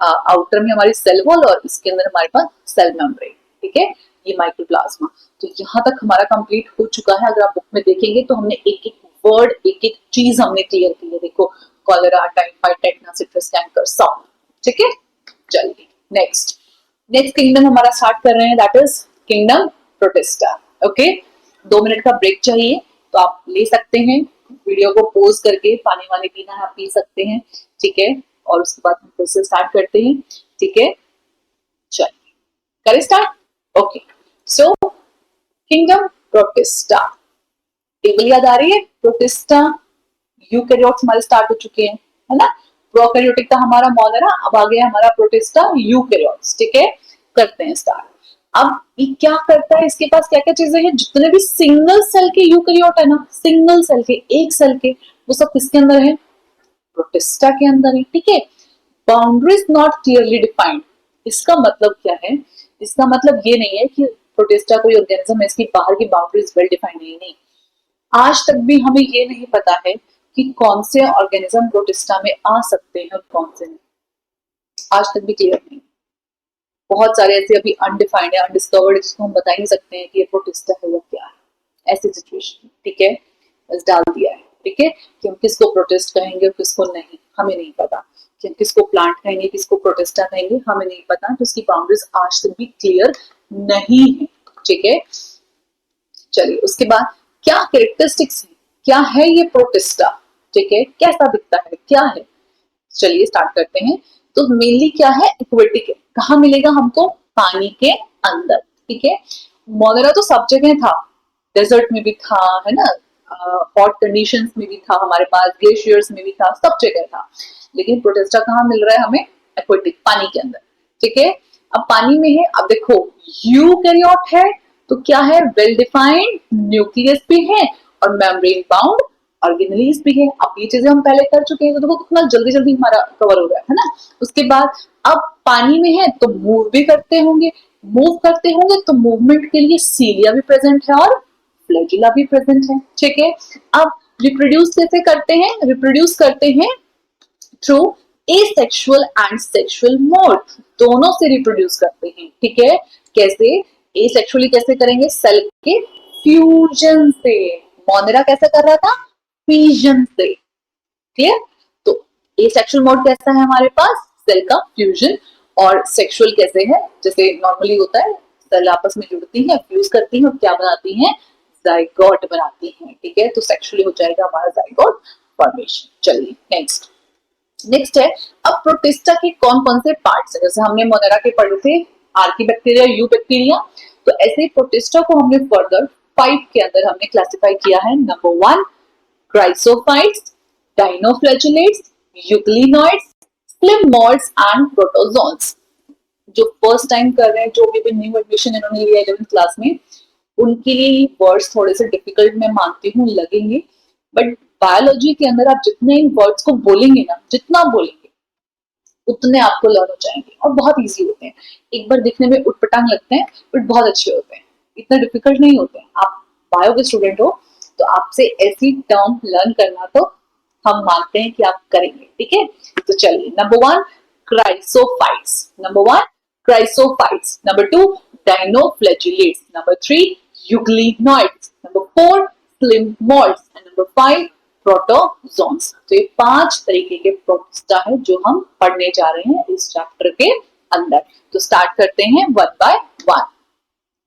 आउटर में हमारी सेल वॉल और इसके अंदर हमारे पास सेल मेम्ब्रेन, ठीक है। ये माइक्रोप्लाज्मा। तो यहाँ तक हमारा कंप्लीट हो चुका है। अगर आप बुक में देखेंगे तो हमने एक एक वर्ड, एक एक चीज हमने क्लियर की है। देखो, cholera, typhoid, tetanus, citrus, canker, सब, ठीक है। चलिए नेक्स्ट। नेक्स्ट किंगडम हमारा स्टार्ट कर रहे हैं, that is kingdom protista. Okay, 2 minute का ब्रेक चाहिए तो आप ले सकते हैं, वीडियो को पॉज करके पानी वानी पीना है आप पी सकते हैं, ठीक है। और उसके बाद हम फिर से स्टार्ट करते हैं, ठीक है। चलिए करें स्टार्ट। ओके, सो किंगडम प्रोटिस्टा, टेबल याद आ रही है। प्रोटिस्टा, यूकैरियोट्स हमारे स्टार्ट हो चुके हैं, है ना। प्रोकैरियोटिक था हमारा मोनेरा, अब आ गया हमारा प्रोटिस्टा, यूकैरियोट्स, ठीक है। करते हैं स्टार्ट। अब ये क्या करता है, इसके पास क्या क्या चीजें हैं, जितने भी सिंगल सेल के यूकैरियोट है ना, सिंगल सेल के, एक सेल के, वो सब किसके अंदर है, प्रोटिस्टा के अंदर है, ठीक है। बाउंड्रीज नॉट क्लियरली डिफाइंड, इसका मतलब क्या है, इसका मतलब ये नहीं है कि प्रोटिस्टा कोई ऑर्गेनिज्म है, इसकी बाहर की बाउंड्रीज वेल डिफाइंड नहीं। आज तक भी हमें ये नहीं पता है कि कौन से ऑर्गेनिज्म प्रोटिस्टा में आ सकते हैं और कौन से नहीं, आज तक भी क्लियर नहीं। बहुत सारे ऐसे अभी अनडिफाइंड है, अनडिस्कवर्ड, जिसको हम बता ही नहीं सकते हैं कि ये प्रोटिस्टा है या क्या है, ऐसी सिचुएशन, ठीक है। बस डाल दिया है, ठीक है, कि हम किसको प्रोटिस्ट कहेंगे और किसको नहीं, हमें नहीं पता कि हम किसको प्लांट कहेंगे, किसको प्रोटिस्टा कहेंगे, हमें नहीं पता। तो उसकी बाउंड्रीज आज तक भी क्लियर नहीं है, ठीक है। चलिए उसके बाद क्या कैरेक्टरिस्टिक्स है, क्या है ये प्रोटिस्टा, ठीक है, कैसा दिखता है, क्या है। चलिए स्टार्ट करते हैं। तो मेनली क्या है, एक्वेटिक है, कहाँ मिलेगा हमको, पानी के अंदर, ठीक है। मोनेरा तो सब जगह था, डेजर्ट में भी था, है ना, हॉट कंडीशंस में भी था हमारे पास, ग्लेशियर्स में भी था, सब जगह था। लेकिन प्रोटिस्टा कहाँ मिल रहा है हमें, एक्वेटिक, पानी के अंदर, ठीक है। अब पानी में है, अब देखो यूकैरियोट है तो क्या है, वेल डिफाइंड न्यूक्लियस भी है और मेम्ब्रेन बाउंड ऑर्गेनेलीज भी है। अब ये चीजें हम पहले कर चुके हैं, तो देखो कितना जल्दी जल्दी हमारा कवर हो रहा है ना। उसके बाद अब पानी में है तो मूव भी करते होंगे, मूव करते होंगे तो मूवमेंट के लिए सीलिया भी प्रेजेंट है और फ्लैजिला भी प्रेजेंट है, ठीक है। अब रिप्रोड्यूस कैसे करते हैं, रिप्रोड्यूस करते हैं through asexual and sexual mode, दोनों से रिप्रोड्यूस करते हैं, ठीक है। कैसे, एसेक्सुअली कैसे करेंगे, सेल के फ्यूजन से। मोनेरा कैसे कर रहा था, फ्यूजन से, क्लियर। तो एसेक्सुअल मोड कैसा है हमारे पास, सेल का फ्यूजन। और सेक्सुअल कैसे है, जैसे नॉर्मली होता है, सेल आपस में जुड़ती हैं, फ्यूज करती हैं और क्या बनाती हैं, जाइगोट बनाती हैं, ठीक है। तो सेक्सुअली हो जाएगा हमारा जाइगोट फॉर्मेशन। चलिए नेक्स्ट। नेक्स्ट है, अब प्रोटिस्टा के कौन कौन से पार्ट्स है, जैसे हमने मोनेरा के पढ़े थे आर्की बैक्टीरिया, यू बैक्टीरिया, तो ऐसे प्रोटिस्टा को हमने फर्दर 5 के अंदर हमने क्लासिफाई किया है। Number 1 chrysophytes, dinoflagellates, euglenoids, slime moulds and protozoans. जो फर्स्ट टाइम कर रहे हैं, जो भी न्यू एडमिशन इन्होंने लिया 11th क्लास में, उनके लिए ये वर्ड्स थोड़े से डिफिकल्ट मैं मानती हूँ लगेंगे, बट बायोलॉजी के अंदर आप जितने इन वर्ड्स को बोलेंगे ना, जितना बोलेंगे उतने आपको लर्न हो जाएंगे और बहुत इजी होते हैं। एक बार दिखने में उटपटांग लगते हैं बट बहुत अच्छे होते हैं, इतना डिफिकल्ट नहीं होते हैं। आप बायो के स्टूडेंट हो तो आपसे ऐसी टर्म लर्न करना तो हम मानते हैं कि आप करेंगे, ठीक है। तो चलिए, number 1 chrysophytes, number 1 chrysophytes, number 2 dinoflagellates, number 3 euglenoids, number 4 slime moulds and number 5 protozoans. तो ये 5 तरीके के प्रोटिस्टा है जो हम पढ़ने जा रहे हैं इस चैप्टर के अंदर। तो स्टार्ट करते हैं वन बाय वन।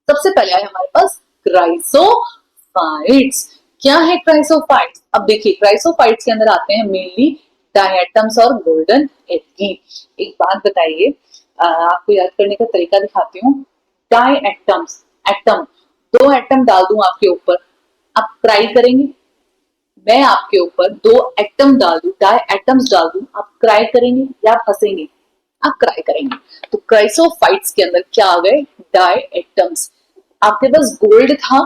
सबसे पहले है हमारे पास क्राइसोफाइट्स। क्या है क्राइसोफाइट्स? अब देखिए, क्राइसोफाइट्स के अंदर आते हैं मेनली डायटम्स और गोल्डन एल्गी। एक बात बताइए, आपको याद करने का तरीका दिखाती हूँ। डायटम्स, एटम, 2 एटम डाल दूं आपके ऊपर, आप क्राई करेंगे? मैं आपके ऊपर 2 एटम डाल दूं, डाई एटम्स डाल दूं, आप क्राई करेंगे या आप हंसेंगे? आप क्राई करेंगे। तो क्राइसोफाइट्स के अंदर क्या आ गए? Diatoms. आपके पास गोल्ड था,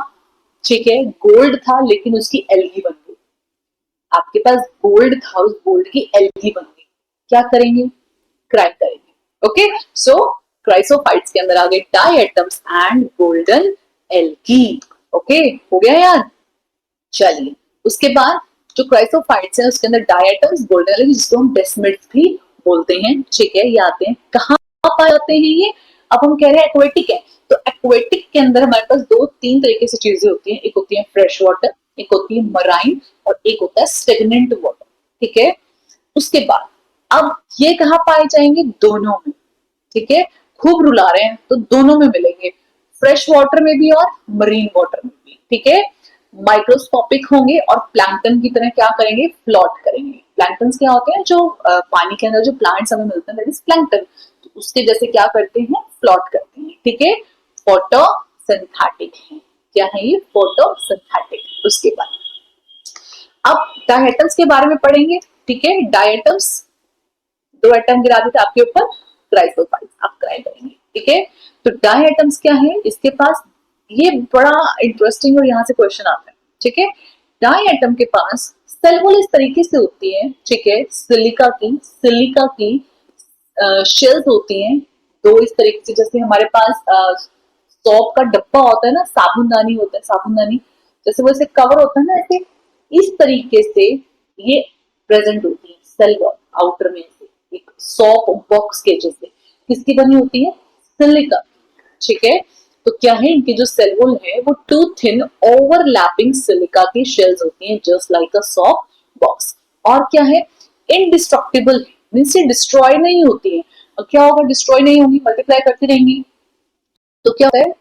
ठीक है, गोल्ड था लेकिन उसकी एल्गी बन गई। आपके पास गोल्ड था, उस गोल्ड की एल्गी बन गई, क्या करेंगे? क्राई करेंगे। ओके, सो क्राइसोफाइट्स के अंदर आ गए diatoms and golden algae. Okay, हो गया यार। चलिए, उसके बाद जो क्राइसोफाइट्स है उसके अंदर डायटम्स, गोल्डन एल्गी, जिसको हम डेस्मिड्स भी बोलते हैं, ठीक है। ये आते हैं कहाँ पाए जाते हैं ये? अब हम कह रहे हैं एक्वेटिक है, तो एक्वेटिक के अंदर हमारे पास 2-3 तरीके से चीजें होती हैं। एक होती है फ्रेश वाटर, एक होती है मराइन और एक होता है स्टेगनेंट वाटर, ठीक है। उसके बाद अब ये कहाँ पाए जाएंगे? दोनों में, ठीक है। खूब रुला रहे हैं तो दोनों में मिलेंगे, फ्रेश वाटर में भी और मरीन वाटर में भी, ठीक है। माइक्रोस्कोपिक होंगे और प्लैंक्टन की तरह क्या करेंगे? फ्लोट करेंगे। प्लैंक्टन क्या होते हैं? जो पानी के अंदर जो प्लांट्स हमें मिलते हैं, दैट इज प्लैंक्टन। तो उसके जैसे क्या करते हैं? फ्लोट करते हैं, ठीक है। फोटोसिंथेटिक है। क्या है ये? फोटोसिंथेटिक। उसके बाद अब डायटम्स के बारे में पढ़ेंगे, ठीक है। डायटम्स, 2 एटम गिरा देते आपके ऊपर, क्राइसोफाइट्स, आप क्राई करेंगे, ठीक है। तो डाई एटम्स क्या है इसके पास? ये बड़ा इंटरेस्टिंग और यहाँ से क्वेश्चन आता है, ठीक है। डाई एटम के पास सेल वॉल इस तरीके से होती है, ठीक है। सिलिका की शेल्स होती हैं 2 इस तरीके से, जैसे हमारे पास सॉप का डब्बा होता है ना, साबुनदानी होता है, साबुनदानी जैसे वो ऐसे कवर होता है ना, ऐसे इस तरीके से ये प्रेजेंट होती है सेल वॉल आउटर में से, एक सॉप बॉक्स के जैसे। किसकी बनी होती है? सिलिका, ठीक है। तो क्या है, इनकी जो सेल वॉल है वो 2 थिन ओवरलैपिंग सिलिका की शेल्स होती हैं, जस्ट लाइक अ सॉप बॉक्स। और क्या है? इनडिस्ट्रक्टिबल, मींस ये डिस्ट्रॉय नहीं होती है। और क्या होगा? डिस्ट्रॉय नहीं होंगी, मल्टीप्लाई करती रहेंगी। तो क्या होता है,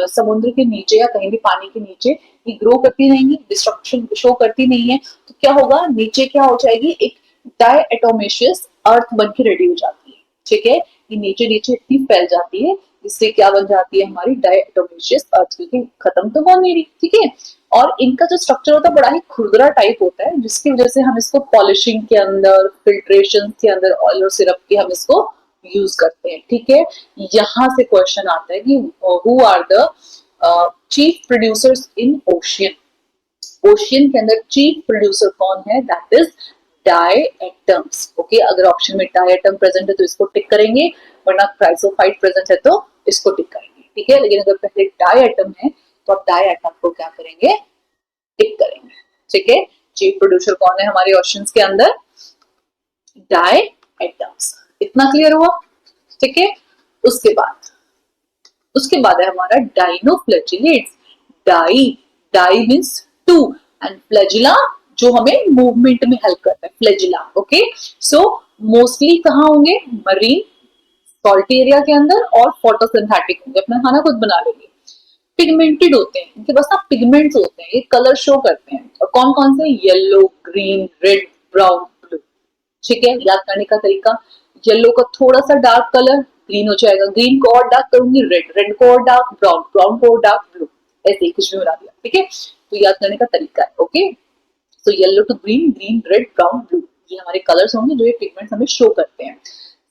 समुद्र के नीचे या कहीं भी पानी के नीचे ये ग्रो करती रहेंगी, डिस्ट्रक्शन शो करती नहीं है। तो क्या होगा? नीचे क्या हो जाएगी? एक डायएटोमेशियस अर्थ बन के रेडी हो जाती है, ठीक है। ये नीचे नीचे इतनी फैल जाती है, जिससे क्या बन जाती है? हमारी डायएटोमेशियस अर्थ, क्योंकि खत्म तो हो नहीं रही, ठीक है। और इनका जो स्ट्रक्चर होता है बड़ा ही खुरदरा टाइप होता है, जिसकी वजह से हम इसको पॉलिशिंग के अंदर, फिल्ट्रेशन के अंदर, ऑयल और सिरप के हम इसको यूज करते हैं, ठीक है। यहाँ से क्वेश्चन आता है कि who are the chief producers in ocean? Ocean के अंदर चीफ प्रोड्यूसर कौन है? That is diatoms. ओके, अगर ऑप्शन में डायएटम प्रेजेंट है तो इसको टिक करेंगे, वरना क्राइसोफाइट प्रेजेंट है तो इसको टिक करेंगे, ठीक है। लेकिन अगर पहले डायएटम है तो आप डायएटम को क्या करेंगे? टिक करेंगे, ठीक है। चीफ प्रोड्यूसर कौन है हमारे ओशियंस के अंदर? डायएटम्स। इतना क्लियर हुआ, ठीक है। उसके बाद है हमारा dinoflagellates. Di, di means 2 and flagella जो हमें मूवमेंट में हेल्प करता है, फ्लैजिला। ओके, सो मोस्टली कहाँ होंगे? मरीन सॉल्टी एरिया के अंदर, और फोटोसिंथेटिक होंगे, अपना खाना खुद बना लेंगे। पिगमेंटेड होते हैं, इनके पास ना पिगमेंट्स होते हैं, ये कलर शो करते हैं। और कौन कौन से? Yellow, green, red, brown, blue. ठीक है, याद करने का तरीका, येलो का थोड़ा सा डार्क कलर ग्रीन हो जाएगा, ग्रीन को और डार्क करूंगी रेड, रेड को और डार्क ब्राउन, ब्राउन को और डार्क ब्लू, ऐसे ही कुछ भी बना दिया। ठीक है, तो याद करने का तरीका है। ओके, तो yellow to green, green red brown blue, ये हमारे कलर्स होंगे जो ये पिगमेंट्स हमें शो करते हैं।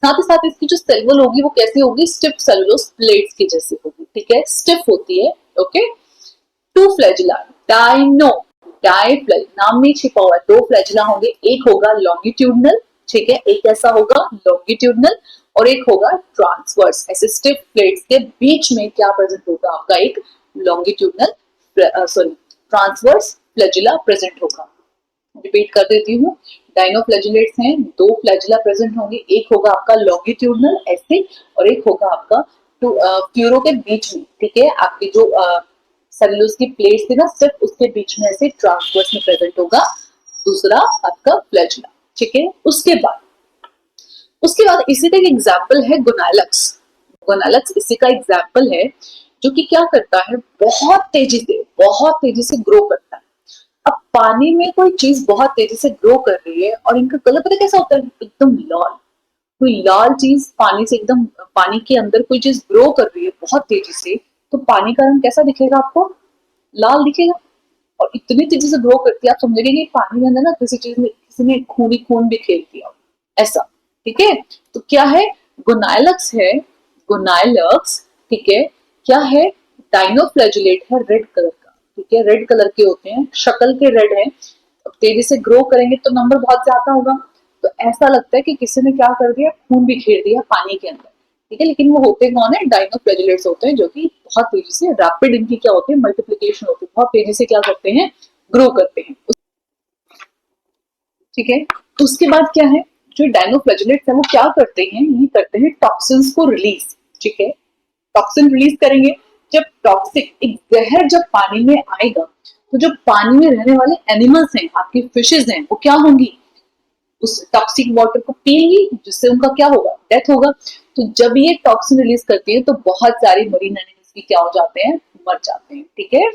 साथ ही साथ इसकी जो सेल वॉल होगी वो कैसी होगी, स्टिफ सेलुलोज प्लेट्स की जैसी होगी। ठीक है, स्टिफ होती है। ओके, टू फ्लैजिला, डाइनो, डाइफ्लैज, नाम में छिपा हुआ है, दो फ्लैजिला होंगे, एक होगा लॉन्गिट्यूडनल, ठीक है, एक ऐसा होगा लॉन्गिट्यूडनल और एक होगा ट्रांसवर्स। ऐसे स्टिफ प्लेट्स के बीच में क्या प्रेजेंट होगा, आपका एक longitudinal sorry transverse flagella present होगा। रिपीट कर देती हूँ, डाइनोफ्लैजिलेट्स हैं, दो फ्लैजिला प्रेजेंट होंगे, एक होगा आपका लॉन्गिट्यूडनल ऐसे और एक होगा आपका फ्यूरो के बीच में। ठीक है, आपकी जो सेलुलोज की प्लेट्स थी ना, सिर्फ उसके बीच में ऐसे ट्रांसवर्स में प्रेजेंट होगा दूसरा आपका फ्लैजिला। ठीक है, उसके बाद इसी का एक एग्जाम्पल है गोनाइलक्स। गोनाइलक्स इसी का एग्जाम्पल है, जो कि क्या करता है, बहुत तेजी से ग्रो करता है। अब पानी में कोई चीज बहुत तेजी से ग्रो कर रही है और इनका कलर पता कैसा होता है, एकदम लाल। कोई लाल चीज पानी से एकदम, पानी के अंदर कोई चीज ग्रो कर रही है बहुत तेजी से, तो पानी का रंग कैसा दिखेगा आपको, लाल दिखेगा। और इतनी तेजी से ग्रो करती है, आप समझेंगे कि पानी के अंदर ना किसी चीज में किसी ने खून भी खेल दिया ऐसा। ठीक है, तो क्या है, गोनाइलक्स है, गोनाइलक्स। ठीक है, क्या है, डाइनोफ्लैजिलेट है रेड कलर का। ठीक है, रेड कलर के होते हैं, शक्ल के रेड है। अब तेजी से ग्रो करेंगे तो नंबर बहुत ज्यादा होगा, तो ऐसा लगता है कि किसी ने क्या कर दिया, खून भी खेल दिया पानी के अंदर। ठीक है, लेकिन वो होते कौन है, डाइनोफ्लैजिलेट्स होते हैं, जो कि बहुत तेजी से रैपिड इनकी क्या होती है, मल्टीप्लिकेशन होती है, बहुत तेजी से क्या करते हैं, ग्रो करते हैं। ठीक है, तो उसके बाद क्या है, जो डाइनोफ्लैजिलेट्स है वो क्या करते हैं, ये करते हैं टॉक्सिन्स को रिलीज। ठीक है, टॉक्सिन रिलीज करेंगे। जब टॉक्सिक एक जहर जब पानी में आएगा, तो जो पानी में रहने वाले एनिमल्स हैं, आपकी फिशेज हैं, वो क्या होंगी, उस टॉक्सिक वाटर को पिएंगी, जिससे उनका क्या होगा, डेथ होगा। तो जब ये टॉक्सिन रिलीज करती है तो बहुत सारी मरीन एनिमल्स भी क्या हो जाते हैं, मर जाते हैं। ठीक है,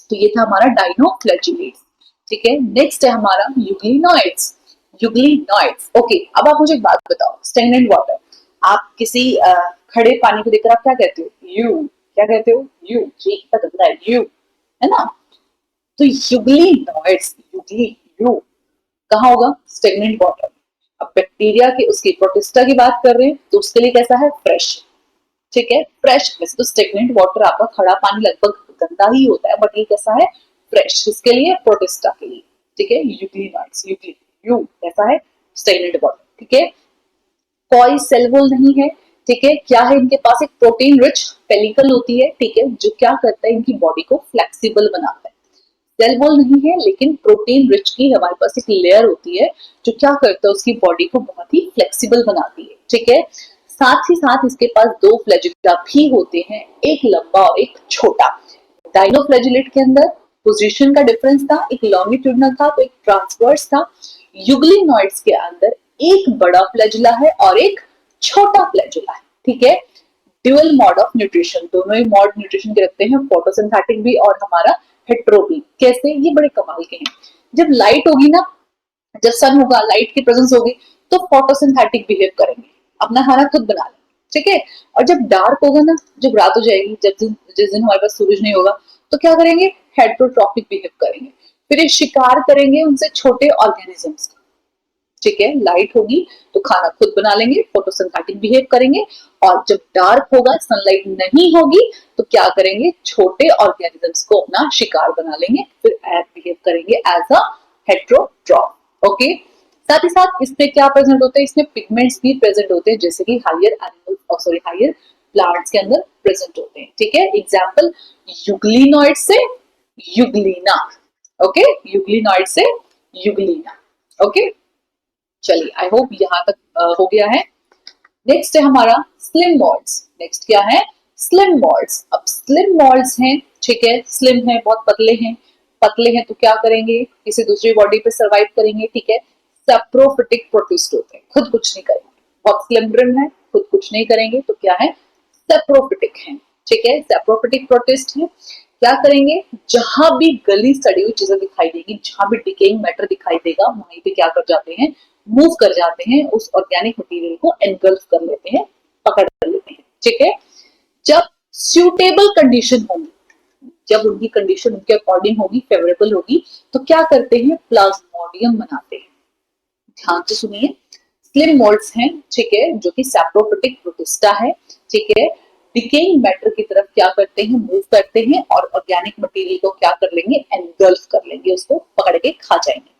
तो ये था हमारा डाइनोफ्लैजिलेट्स। ठीक है, नेक्स्ट है हमारा यूग्लिनॉइड्स। यूग्लिनॉइड्स, ओके, अब आप मुझे एक बात बताओ, स्टेग्नेंट वाटर, आप किसी खड़े पानी को देखकर आप क्या कहते हो, यू, क्या कहते हो, यू, जी कितना गंदा है, यू, है ना। तो यूग्लिनॉइड्स, यूग्ली, यू कहाँ होगा, स्टेग्नेंट वाटर। अब बैक्टीरिया के उसकी प्रोटिस्टा की बात कर रहे हैं, तो उसके लिए कैसा है, फ्रेश। ठीक है, फ्रेश। वैसे तो स्टेग्नेंट वाटर आपका खड़ा पानी लगभग गंदा ही होता है, बट ये कैसा है, फ्रेश। किसके लिए, प्रोटिस्टा के लिए। ठीक है, यूग्लिनॉइड्स, यू कैसा है, स्टेग्नेंट वाटर। ठीक है, कोई सेल वॉल नहीं है। ठीक है, क्या है इनके पास, एक प्रोटीन रिच पेलिकल होती है। ठीक है, जो क्या करता है, इनकी बॉडी को फ्लेक्सिबल बनाता है। सेल वॉल नहीं है, लेकिन प्रोटीन रिच की हमारे पास एक लेयर होती है, जो क्या करता है, उसकी बॉडी को बहुत ही फ्लेक्सिबल बनाती है। ठीक है, साथ ही साथ इसके पास दो फ्लैजिला भी होते हैं, एक लंबा और एक छोटा। डाइनोफ्लैजिलेट के अंदर पोजीशन का डिफरेंस था, एक लॉन्गिट्यूडनल था तो एक ट्रांसवर्स था। यूग्लिनॉइड्स के अंदर एक बड़ा फ्लैजिला है और एक छोटा फ्लैजिला है। ठीक है, ड्यूअल मोड ऑफ न्यूट्रिशन, दोनों ही मोड न्यूट्रिशन के रखते हैं, फोटोसिंथेटिक भी और हमारा हेट्रो भी। कैसे, ये बड़े कमाल के हैं। जब लाइट होगी ना, जब सन होगा, लाइट की प्रेजेंस होगी, तो फोटोसिंथेटिक बिहेव करेंगे, अपना खाना खुद बना लेंगे। ठीक है, और जब डार्क होगा ना, जब रात हो जाएगी, जिस दिन हमारे पास सूरज नहीं होगा, तो क्या करेंगे, हेट्रोट्रॉपिक बिहेव करेंगे, फिर ये शिकार करेंगे उनसे छोटे ऑर्गेनिजम्स। ठीक है, लाइट होगी तो खाना खुद बना लेंगे, फोटोसिंथेटिक बिहेव करेंगे, और जब डार्क होगा, सनलाइट नहीं होगी, तो क्या करेंगे, छोटे ऑर्गेनिजम्स को अपना शिकार बना लेंगे, फिर बिहेव करेंगे एज अ हेट्रोट्रॉफ। ओके, साथ ही साथ इसमें क्या प्रेजेंट होते हैं, इसमें पिगमेंट्स भी प्रेजेंट होते हैं, जैसे कि हायर प्लांट्स के अंदर प्रेजेंट होते हैं। ठीक है, एग्जाम्पल, यूग्लिनॉइड से यूग्लिना। ओके, यूग्लिनॉइड से यूग्लिना। ओके, चलिए, आई होप यहाँ तक हो गया है। नेक्स्ट है हमारा स्लिम मॉल्ड्स। नेक्स्ट क्या है, स्लिम मॉल्ड्स। अब स्लिम मॉल्ड्स हैं, ठीक है, स्लिम है, बहुत पतले हैं। पतले हैं तो क्या करेंगे, किसी दूसरी बॉडी पे सरवाइव करेंगे। ठीक है, सेप्रोफिटिक प्रोटिस्ट होते हैं, खुद कुछ नहीं करेंगे। बहुत स्लिम है, खुद कुछ नहीं करेंगे, तो क्या है, सेप्रोफिटिक है। ठीक है, सेप्रोफिटिक प्रोटिस्ट है। क्या करेंगे, जहां भी गली सड़ी हुई चीजें दिखाई देगी, जहां भी डिकेइंग मैटर दिखाई देगा, वहीं पे क्या कर जाते हैं, मूव कर जाते हैं, उस ऑर्गेनिक मटेरियल को एनगल्फ कर लेते हैं, पकड़ लेते हैं। ठीक है, जब सूटेबल कंडीशन होगी, जब उनकी कंडीशन उनके अकॉर्डिंग होगी, फेवरेबल होगी, तो क्या करते हैं, प्लाज्मोडियम बनाते हैं। ध्यान से सुनिए, स्लिम मोल्ड्स हैं, ठीक है, जो कि सैप्रोफिटिक प्रोटिस्टा है, ठीक है, डिकेइंग मैटर की तरफ क्या करते हैं, मूव करते हैं और ऑर्गेनिक मटेरियल को क्या कर लेंगे, एनगल्फ कर लेंगे, उसको पकड़ के खा जाएंगे।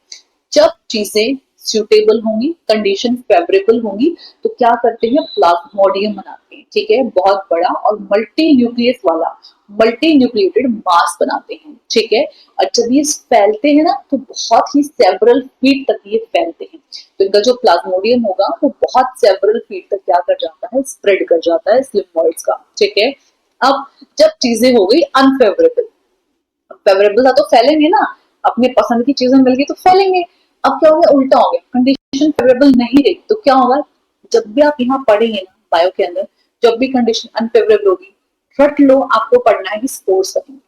जब चीजें सूटेबल होंगी, कंडीशन फेवरेबल होंगी, तो क्या करते हैं, प्लाज्मोडियम बनाते हैं, ठीक है, बहुत बड़ा और मल्टी न्यूक्लियस वाला, मल्टी न्यूक्लिएटेड मास बनाते हैं। ठीक है, और जब ये फैलते हैं ना, तो बहुत ही सेवरल फीट तक ये फैलते हैं। तो इनका जो प्लाज्मोडियम होगा वो बहुत सेवरल फीट तक क्या कर जाता है, स्प्रेड कर जाता है स्लिम मॉइड्स का। ठीक है, अब जब चीजें हो गई अनफेवरेबल, फेवरेबल था तो फैलेंगे ना, अपने पसंद की चीजें मिल गई तो फैलेंगे। अब क्या हो गया, उल्टा हो गया, कंडीशन फेवरेबल नहीं रही, तो क्या होगा, जब भी आप यहाँ पढ़ेंगे ना बायो के अंदर, जब भी कंडीशन अनफेवरेबल होगी, रट लो, आपको पढ़ना है कि स्पोर्स बनेंगे।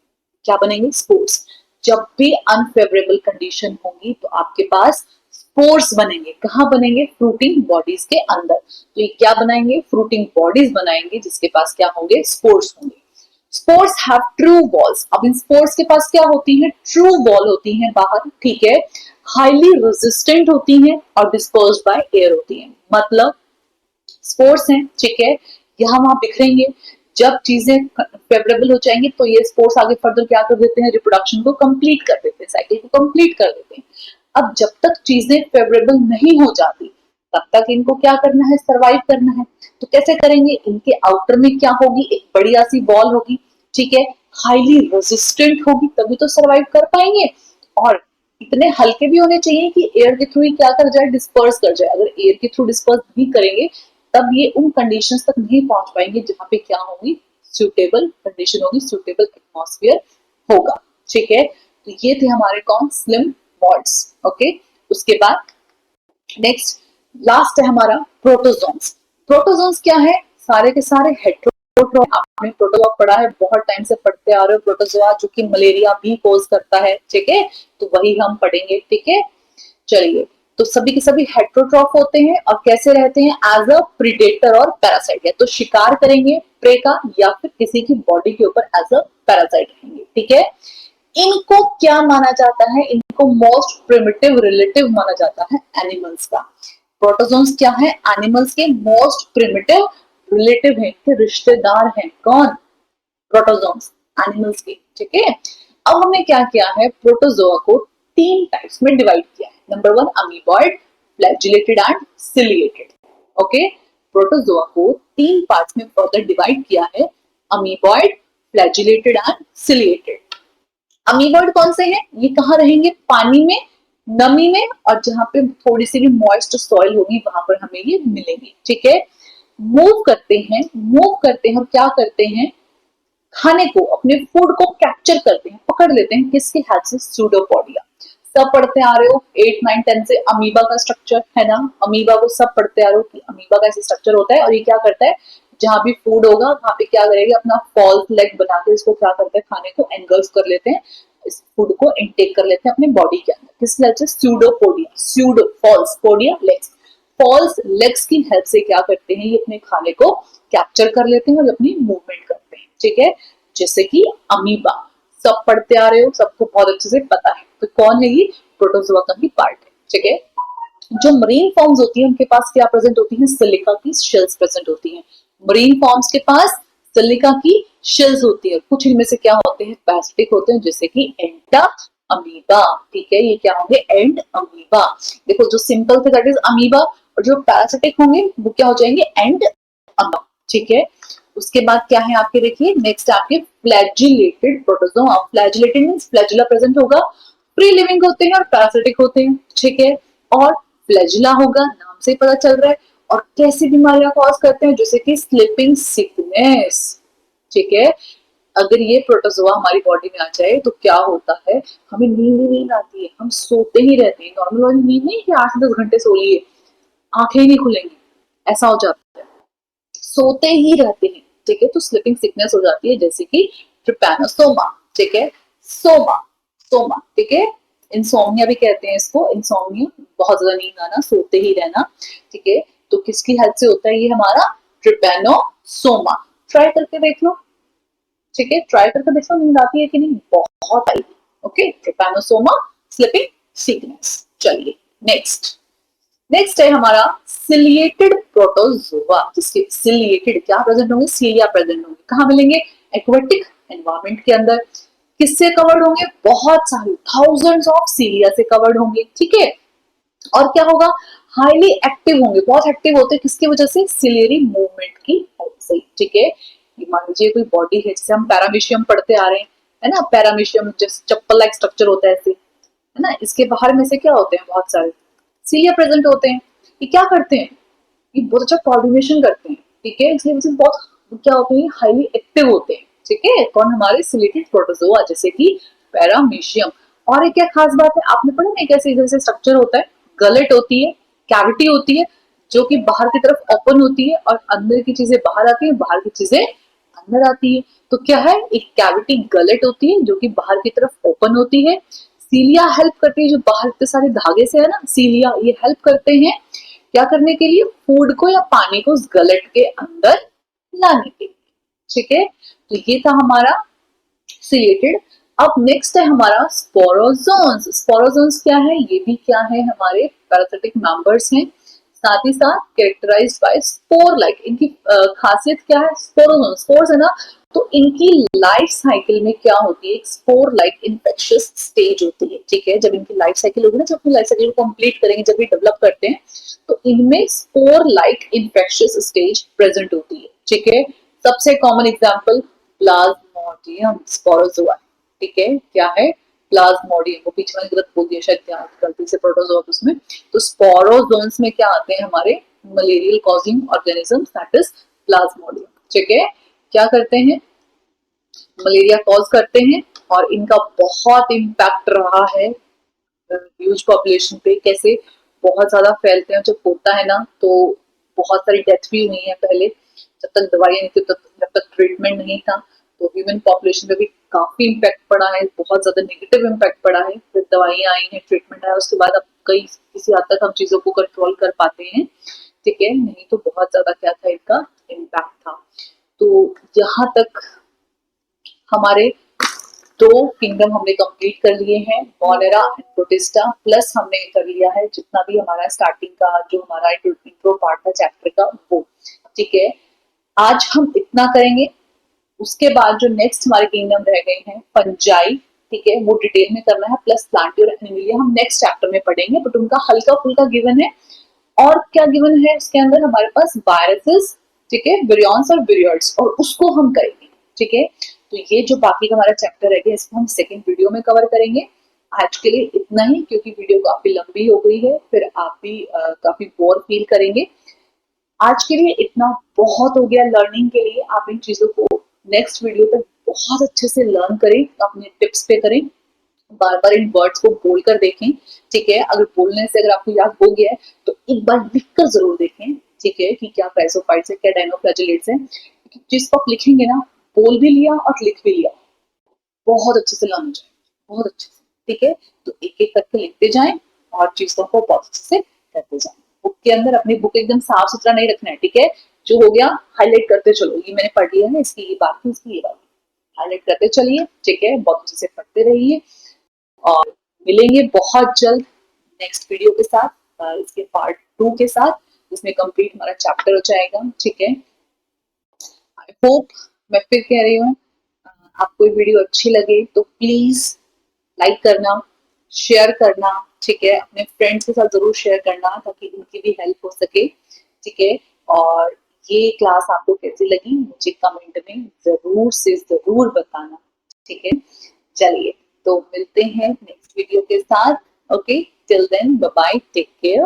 क्या बनेंगे, स्पोर्स। जब भी अनफेवरेबल कंडीशन होगी तो आपके पास स्पोर्स बनेंगे। कहाँ बनेंगे, फ्रूटिंग बॉडीज के अंदर। तो ये क्या बनाएंगे, फ्रूटिंग बॉडीज बनाएंगे, जिसके पास क्या होंगे, स्पोर्स होंगे। Spores have true walls. अब इन स्पोर्स के पास क्या होती है, ट्रू वॉल होती है बाहर, ठीक है, हाईली रेजिस्टेंट होती हैं और डिस्पर्स्ड बाय एयर होती हैं। मतलब स्पोर्स हैं, ठीक है, यहाँ वहां बिखरेंगे, जब चीजें फेवरेबल हो जाएंगी तो ये स्पोर्स आगे फर्दर क्या कर देते हैं, रिप्रोडक्शन को कंप्लीट कर देते हैं, साइकिल को कंप्लीट कर देते हैं। अब जब तक चीजें फेवरेबल नहीं हो जाती, तब तक इनको क्या करना है, सरवाइव करना है। तो कैसे करेंगे, इनके आउटर में क्या होगी, एक बढ़िया सी वॉल होगी, ठीक है, हाईली रेजिस्टेंट होगी, तभी तो सरवाइव कर पाएंगे। और इतने हल्के भी होने चाहिए कि एयर के थ्रू ही क्या कर जाए, डिस्पर्स कर जाए। अगर एयर के थ्रू डिस्पर्स नहीं करेंगे, तब ये उन कंडीशंस तक नहीं पहुंच पाएंगे जहां पे क्या होगी, सूटेबल कंडीशन होगी, सूटेबल एटमॉस्फेयर होगा। ठीक है, तो ये थे हमारे कौन, स्लिम मॉड्स। ओके, उसके बाद नेक्स्ट लास्ट है हमारा प्रोटोजोन्स। प्रोटोजोन्स क्या है, सारे के सारे हेट्रोट्रॉफ। आपने प्रोटोजोआ पढ़ा है, बहुत टाइम से पढ़ते आ रहे हो प्रोटोजोआ, जो कि मलेरिया भी कोज करता है, ठीक है, तो वही हम पढ़ेंगे। ठीक है, चलिए, तो सभी के सभी हेट्रोट्रॉफ होते हैं और कैसे रहते हैं, एज अ प्रीडेटर और पैरासाइट, या तो शिकार करेंगे प्रे का, या फिर किसी की बॉडी के ऊपर एज अ पैरासाइट रहेंगे। ठीक है, इनको क्या माना जाता है, इनको मोस्ट प्रिमिटिव रिलेटिव माना जाता है एनिमल्स का। प्रोटोजोन्स क्या है, एनिमल्स के मोस्ट प्रिमिटिव रिलेटिव है, के रिश्तेदार हैं। कौन, प्रोटोजोन्स, एनिमल्स के। ठीक है, अब हमने क्या किया है, प्रोटोजोआ को तीन टाइप्स में डिवाइड किया है। Number one, amoeboid, flagellated and ciliated. Okay, protozoa को तीन पार्ट्स में फर्दर डिवाइड किया है, amoeboid, flagellated and ciliated. Amoeboid कौन से हैं, ये कहाँ रहेंगे, पानी में, नमी में, और जहां पे थोड़ी सी भी मॉइस्ट सॉइल होगी वहां पर हमें ये मिलेंगे। ठीक है, मूव करते हैं, मूव करते हैं और क्या करते हैं, खाने को, अपने फूड को कैप्चर करते हैं, पकड़ लेते हैं, किसकी हेल्प से, सूडोपोडिया। सब पढ़ते आ रहे हो 8, 9, 10 से, अमीबा का स्ट्रक्चर है ना, अमीबा को सब पढ़ते आ रहे हो कि अमीबा का ऐसे स्ट्रक्चर होता है, और ये क्या करता है, जहां भी फूड होगा वहां पे क्या करेगा, अपना फॉल्स लेग बना के इसको क्या करते हैं, खाने को एंगल्फ कर लेते हैं, इस फूड को इनटेक कर लेते हैं अपने बॉडी के अंदर। किस हेल्प से, pseudopodia, pseudo false, podia legs, false legs की हेल्प से क्या करते हैं, ये अपने खाने को कैप्चर कर लेते हैं और अपनी मूवमेंट करते हैं। ठीक है, जैसे कि अमीबा, सब पढ़ते आ रहे हो, सबको बहुत अच्छे से पता है, तो कौन है ये, प्रोटोजोआ का ही पार्ट है। ठीक है, जो मरीन फॉर्म्स होती है उनके पास क्या प्रेजेंट होती है, सिलिका की शेल्स प्रेजेंट होती हैं। मरीन फॉर्म्स के पास सिलिका की शेल्स होती है। कुछ इनमें से क्या होते हैं, पैरासिटिक होते हैं, जैसे कि एंटा अमीबा। ठीक है, ये क्या होंगे, एंड अमीबा। देखो, जो सिंपल थे दैट इज अमीबा, और जो पैरासिटिक होंगे वो क्या हो जाएंगे, एंड अमीबा। ठीक है, उसके बाद क्या है आपके, देखिए नेक्स्ट आपके flagellated protozoa. Flagellated means flagella present होगा, फ्री लिविंग होते हैं और पैरासिटिक होते हैं। ठीक है, और फ्लैजिला होगा, नाम से ही पता चल रहा है, और कैसी बीमारियां कॉज करते हैं, जैसे कि स्लीपिंग सिकनेस। ठीक है, अगर ये प्रोटोजोआ हमारी बॉडी में आ जाए तो क्या होता है, हमें नींद ही नहीं आती है, हम सोते ही रहते हैं। नॉर्मल वाली नींद नहीं कि 8 से 10 घंटे सो लिए, आंखें ही नहीं खुलेंगी, ऐसा हो जाता है, सोते ही रहते हैं। ठीक है, तो स्लीपिंग सिकनेस हो जाती है, जैसे कि ट्रिपैनोसोमा। ठीक है, सोमा, सोमा। ठीक है, इंसोम्निया भी कहते हैं इसको, इंसोम्निया बहुत ज्यादा नींद आना, सोते ही रहना, ठीक है। तो किसकी हेल्प से होता है ये हमारा ट्रिपेनोसोमा। ट्राई करके देख लो, ठीक है, ट्राई करके देखो नींद आती है कि नहीं, बहुत आई। Okay, trypanosoma sleeping sickness. चलिए नेक्स्ट, नेक्स्ट है हमारा सिलिएटेड प्रोटोजोआ, जिसके सिलिएटेड क्या प्रेजेंट होंगे, सीलिया प्रेजेंट होंगे। कहाँ मिलेंगे, एक्वेटिक एनवायरमेंट के अंदर। किससे कवर्ड होंगे, बहुत सारे थाउजेंड्स ऑफ सीलिया से कवर्ड होंगे, ठीक है। और क्या होगा, हाईली एक्टिव होंगे, बहुत एक्टिव होते हैं, किसकी वजह से, सिलियरी मूवमेंट की हेल्प से, ठीक है। मान लीजिए कोई बॉडी है, जैसे हम पैरामीशियम पढ़ते आ रहे हैं, है ना, पैरामीशियम जैसे चप्पल लाइक स्ट्रक्चर होता है ऐसे, है ना, इसके बाहर में से क्या होते हैं, बहुत सारे सीलिया प्रेजेंट होते हैं। ये क्या करते हैं, ये बहुत अच्छा कोऑर्डिनेशन करते हैं, ठीक है, इसलिए वजह से बहुत क्या होते हैं, हाईली एक्टिव होते हैं, ठीक है। कौन, हमारे सिलेटेड प्रोटोजोआ, जैसे कि पैरामीशियम। और एक क्या खास बात है, आपने पढ़ा ना, कैसे जैसे स्ट्रक्चर होता है, गलेट होती है, कैविटी होती है, जो कि बाहर की तरफ ओपन होती है और अंदर की चीजें बाहर आती है, बाहर की चीजें अंदर आती है। तो क्या है, एक कैविटी गलेट होती है जो कि बाहर की तरफ ओपन होती है। सीलिया हेल्प करती है, जो बाहर इतने सारे धागे से है ना, सीलिया ये हेल्प करते हैं क्या करने के लिए, फूड को या पानी को उस गलेट के अंदर लाने के लिए, ठीक है। तो ये था हमारा सिलेटेड। अब नेक्स्ट है हमारा स्पोरोजोन्स। स्पोरोजोन्स क्या है, ये भी क्या है, हमारे पैरासिटिक मेंबर्स हैं, साथ ही साथ कैरेक्टराइज्ड बाय स्पोर लाइक। इनकी खासियत क्या है, स्पोरोजोन, स्पोर्स है ना, तो इनकी लाइफ साइकिल में क्या होती है, एक स्पोर लाइक इन्फेक्शियस स्टेज होती है, ठीक है। जब इनकी लाइफ साइकिल होगी ना, जब अपनी लाइफ साइकिल को कंप्लीट करेंगे, जब ये डेवलप करते हैं, तो इनमें spore like infectious stage present होती है, ठीक है। सबसे कॉमन एग्जांपल प्लाज्मोडियम स्पोरोजोआ, ठीक है, क्या है, प्लाज्मोडियम, वो पीछे वाली गलत बोल दिया शायद, ध्यान गलती से प्रोटोजोआ उसमें। तो स्पोरोजोन्स में क्या आते हैं, हमारे malarial causing organism, that is Plasmodium, ठीक है। क्या करते हैं, मलेरिया कॉज करते हैं, और इनका बहुत इम्पैक्ट रहा है ह्यूज पॉपुलेशन पे। कैसे, बहुत ज्यादा फैलते हैं, जब होता है ना तो बहुत सारी डेथ भी हुई है पहले, जब तक दवाइयां नहीं थी, जब तक ट्रीटमेंट नहीं था, तो ह्यूमन पॉपुलेशन पे भी काफी इम्पैक्ट पड़ा है, बहुत ज्यादा नेगेटिव इम्पैक्ट पड़ा है। फिर दवाइयां आई हैं, ट्रीटमेंट आया, उसके बाद अब कई किसी हद तक हम चीजों को कंट्रोल कर पाते हैं, ठीक है, नहीं तो बहुत ज्यादा क्या था, इनका इम्पैक्ट था। तो यहाँ तक हमारे दो किंगडम हमने कंप्लीट कर लिए हैं, मॉनेरा एंड प्रोटिस्टा, प्लस हमने कर लिया है जितना भी हमारा स्टार्टिंग का जो हमारा इंट्रो पार्ट था चैप्टर का वो, ठीक है। आज हम इतना करेंगे, उसके बाद जो नेक्स्ट हमारे किंगडम रह गए हैं फंजाई, ठीक है, वो डिटेल में करना है, प्लस प्लांटी और एनिमिलिया हम नेक्स्ट चैप्टर में पढ़ेंगे, बट उनका हल्का फुल्का गिवन है। और क्या गिवन है उसके अंदर, हमारे पास वायरसेस, ठीक है, विरियॉन्स और विरियर्ड्स, और उसको हम करेंगे, ठीक है। तो ये जो बाकी का हमारा चैप्टर है इसको हम सेकेंड वीडियो में कवर करेंगे। आज के लिए इतना ही, क्योंकि वीडियो काफी लंबी हो गई है, फिर आप भी काफी बोर फील करेंगे। आज के लिए इतना बहुत हो गया लर्निंग के लिए। आप इन चीजों को नेक्स्ट वीडियो तक बहुत अच्छे से लर्न करें, अपने टिप्स पे करें, बार बार इन वर्ड्स को बोल कर देखें, ठीक है। अगर बोलने से अगर आपको याद हो गया है तो एक बार लिख कर जरूर देखें, ठीक है, कि क्या क्राइसोफाइट्स है, क्या डायनोफ्लैजेलेट्स है। जिसको आप लिखेंगे ना, बोल भी लिया और लिख भी लिया, बहुत अच्छे से लर्न हो जाए, बहुत अच्छे से, ठीक है। तो एक एक करके लिखते जाएं और चीजों को बहुत अच्छे से करते जाएं। बुक के अंदर अपनी बुक एकदम साफ सुथरा नहीं रखना है, ठीक है। जो हो गया हाईलाइट करते चलो, ये मैंने पढ़ लिया है, इसकी ये बात थी, इसकी ये बात, हाईलाइट करते चलिए, ठीक है, बहुत अच्छे से पढ़ते रहिए। और मिलेंगे बहुत जल्द नेक्स्ट वीडियो के साथ, इसके पार्ट 2 के साथ, जिसमें कंप्लीट हमारा चैप्टर हो जाएगा, ठीक है। आई होप, मैं फिर कह रही हूँ, आपको ये वीडियो अच्छी लगे तो प्लीज लाइक करना, शेयर करना, ठीक है, अपने फ्रेंड्स के साथ जरूर शेयर करना ताकि उनकी भी हेल्प हो सके, ठीक है। और ये क्लास आपको कैसी लगी मुझे कमेंट में जरूर से जरूर बताना, ठीक है। चलिए, तो मिलते हैं नेक्स्ट वीडियो के साथ, okay, till then bye bye, take care.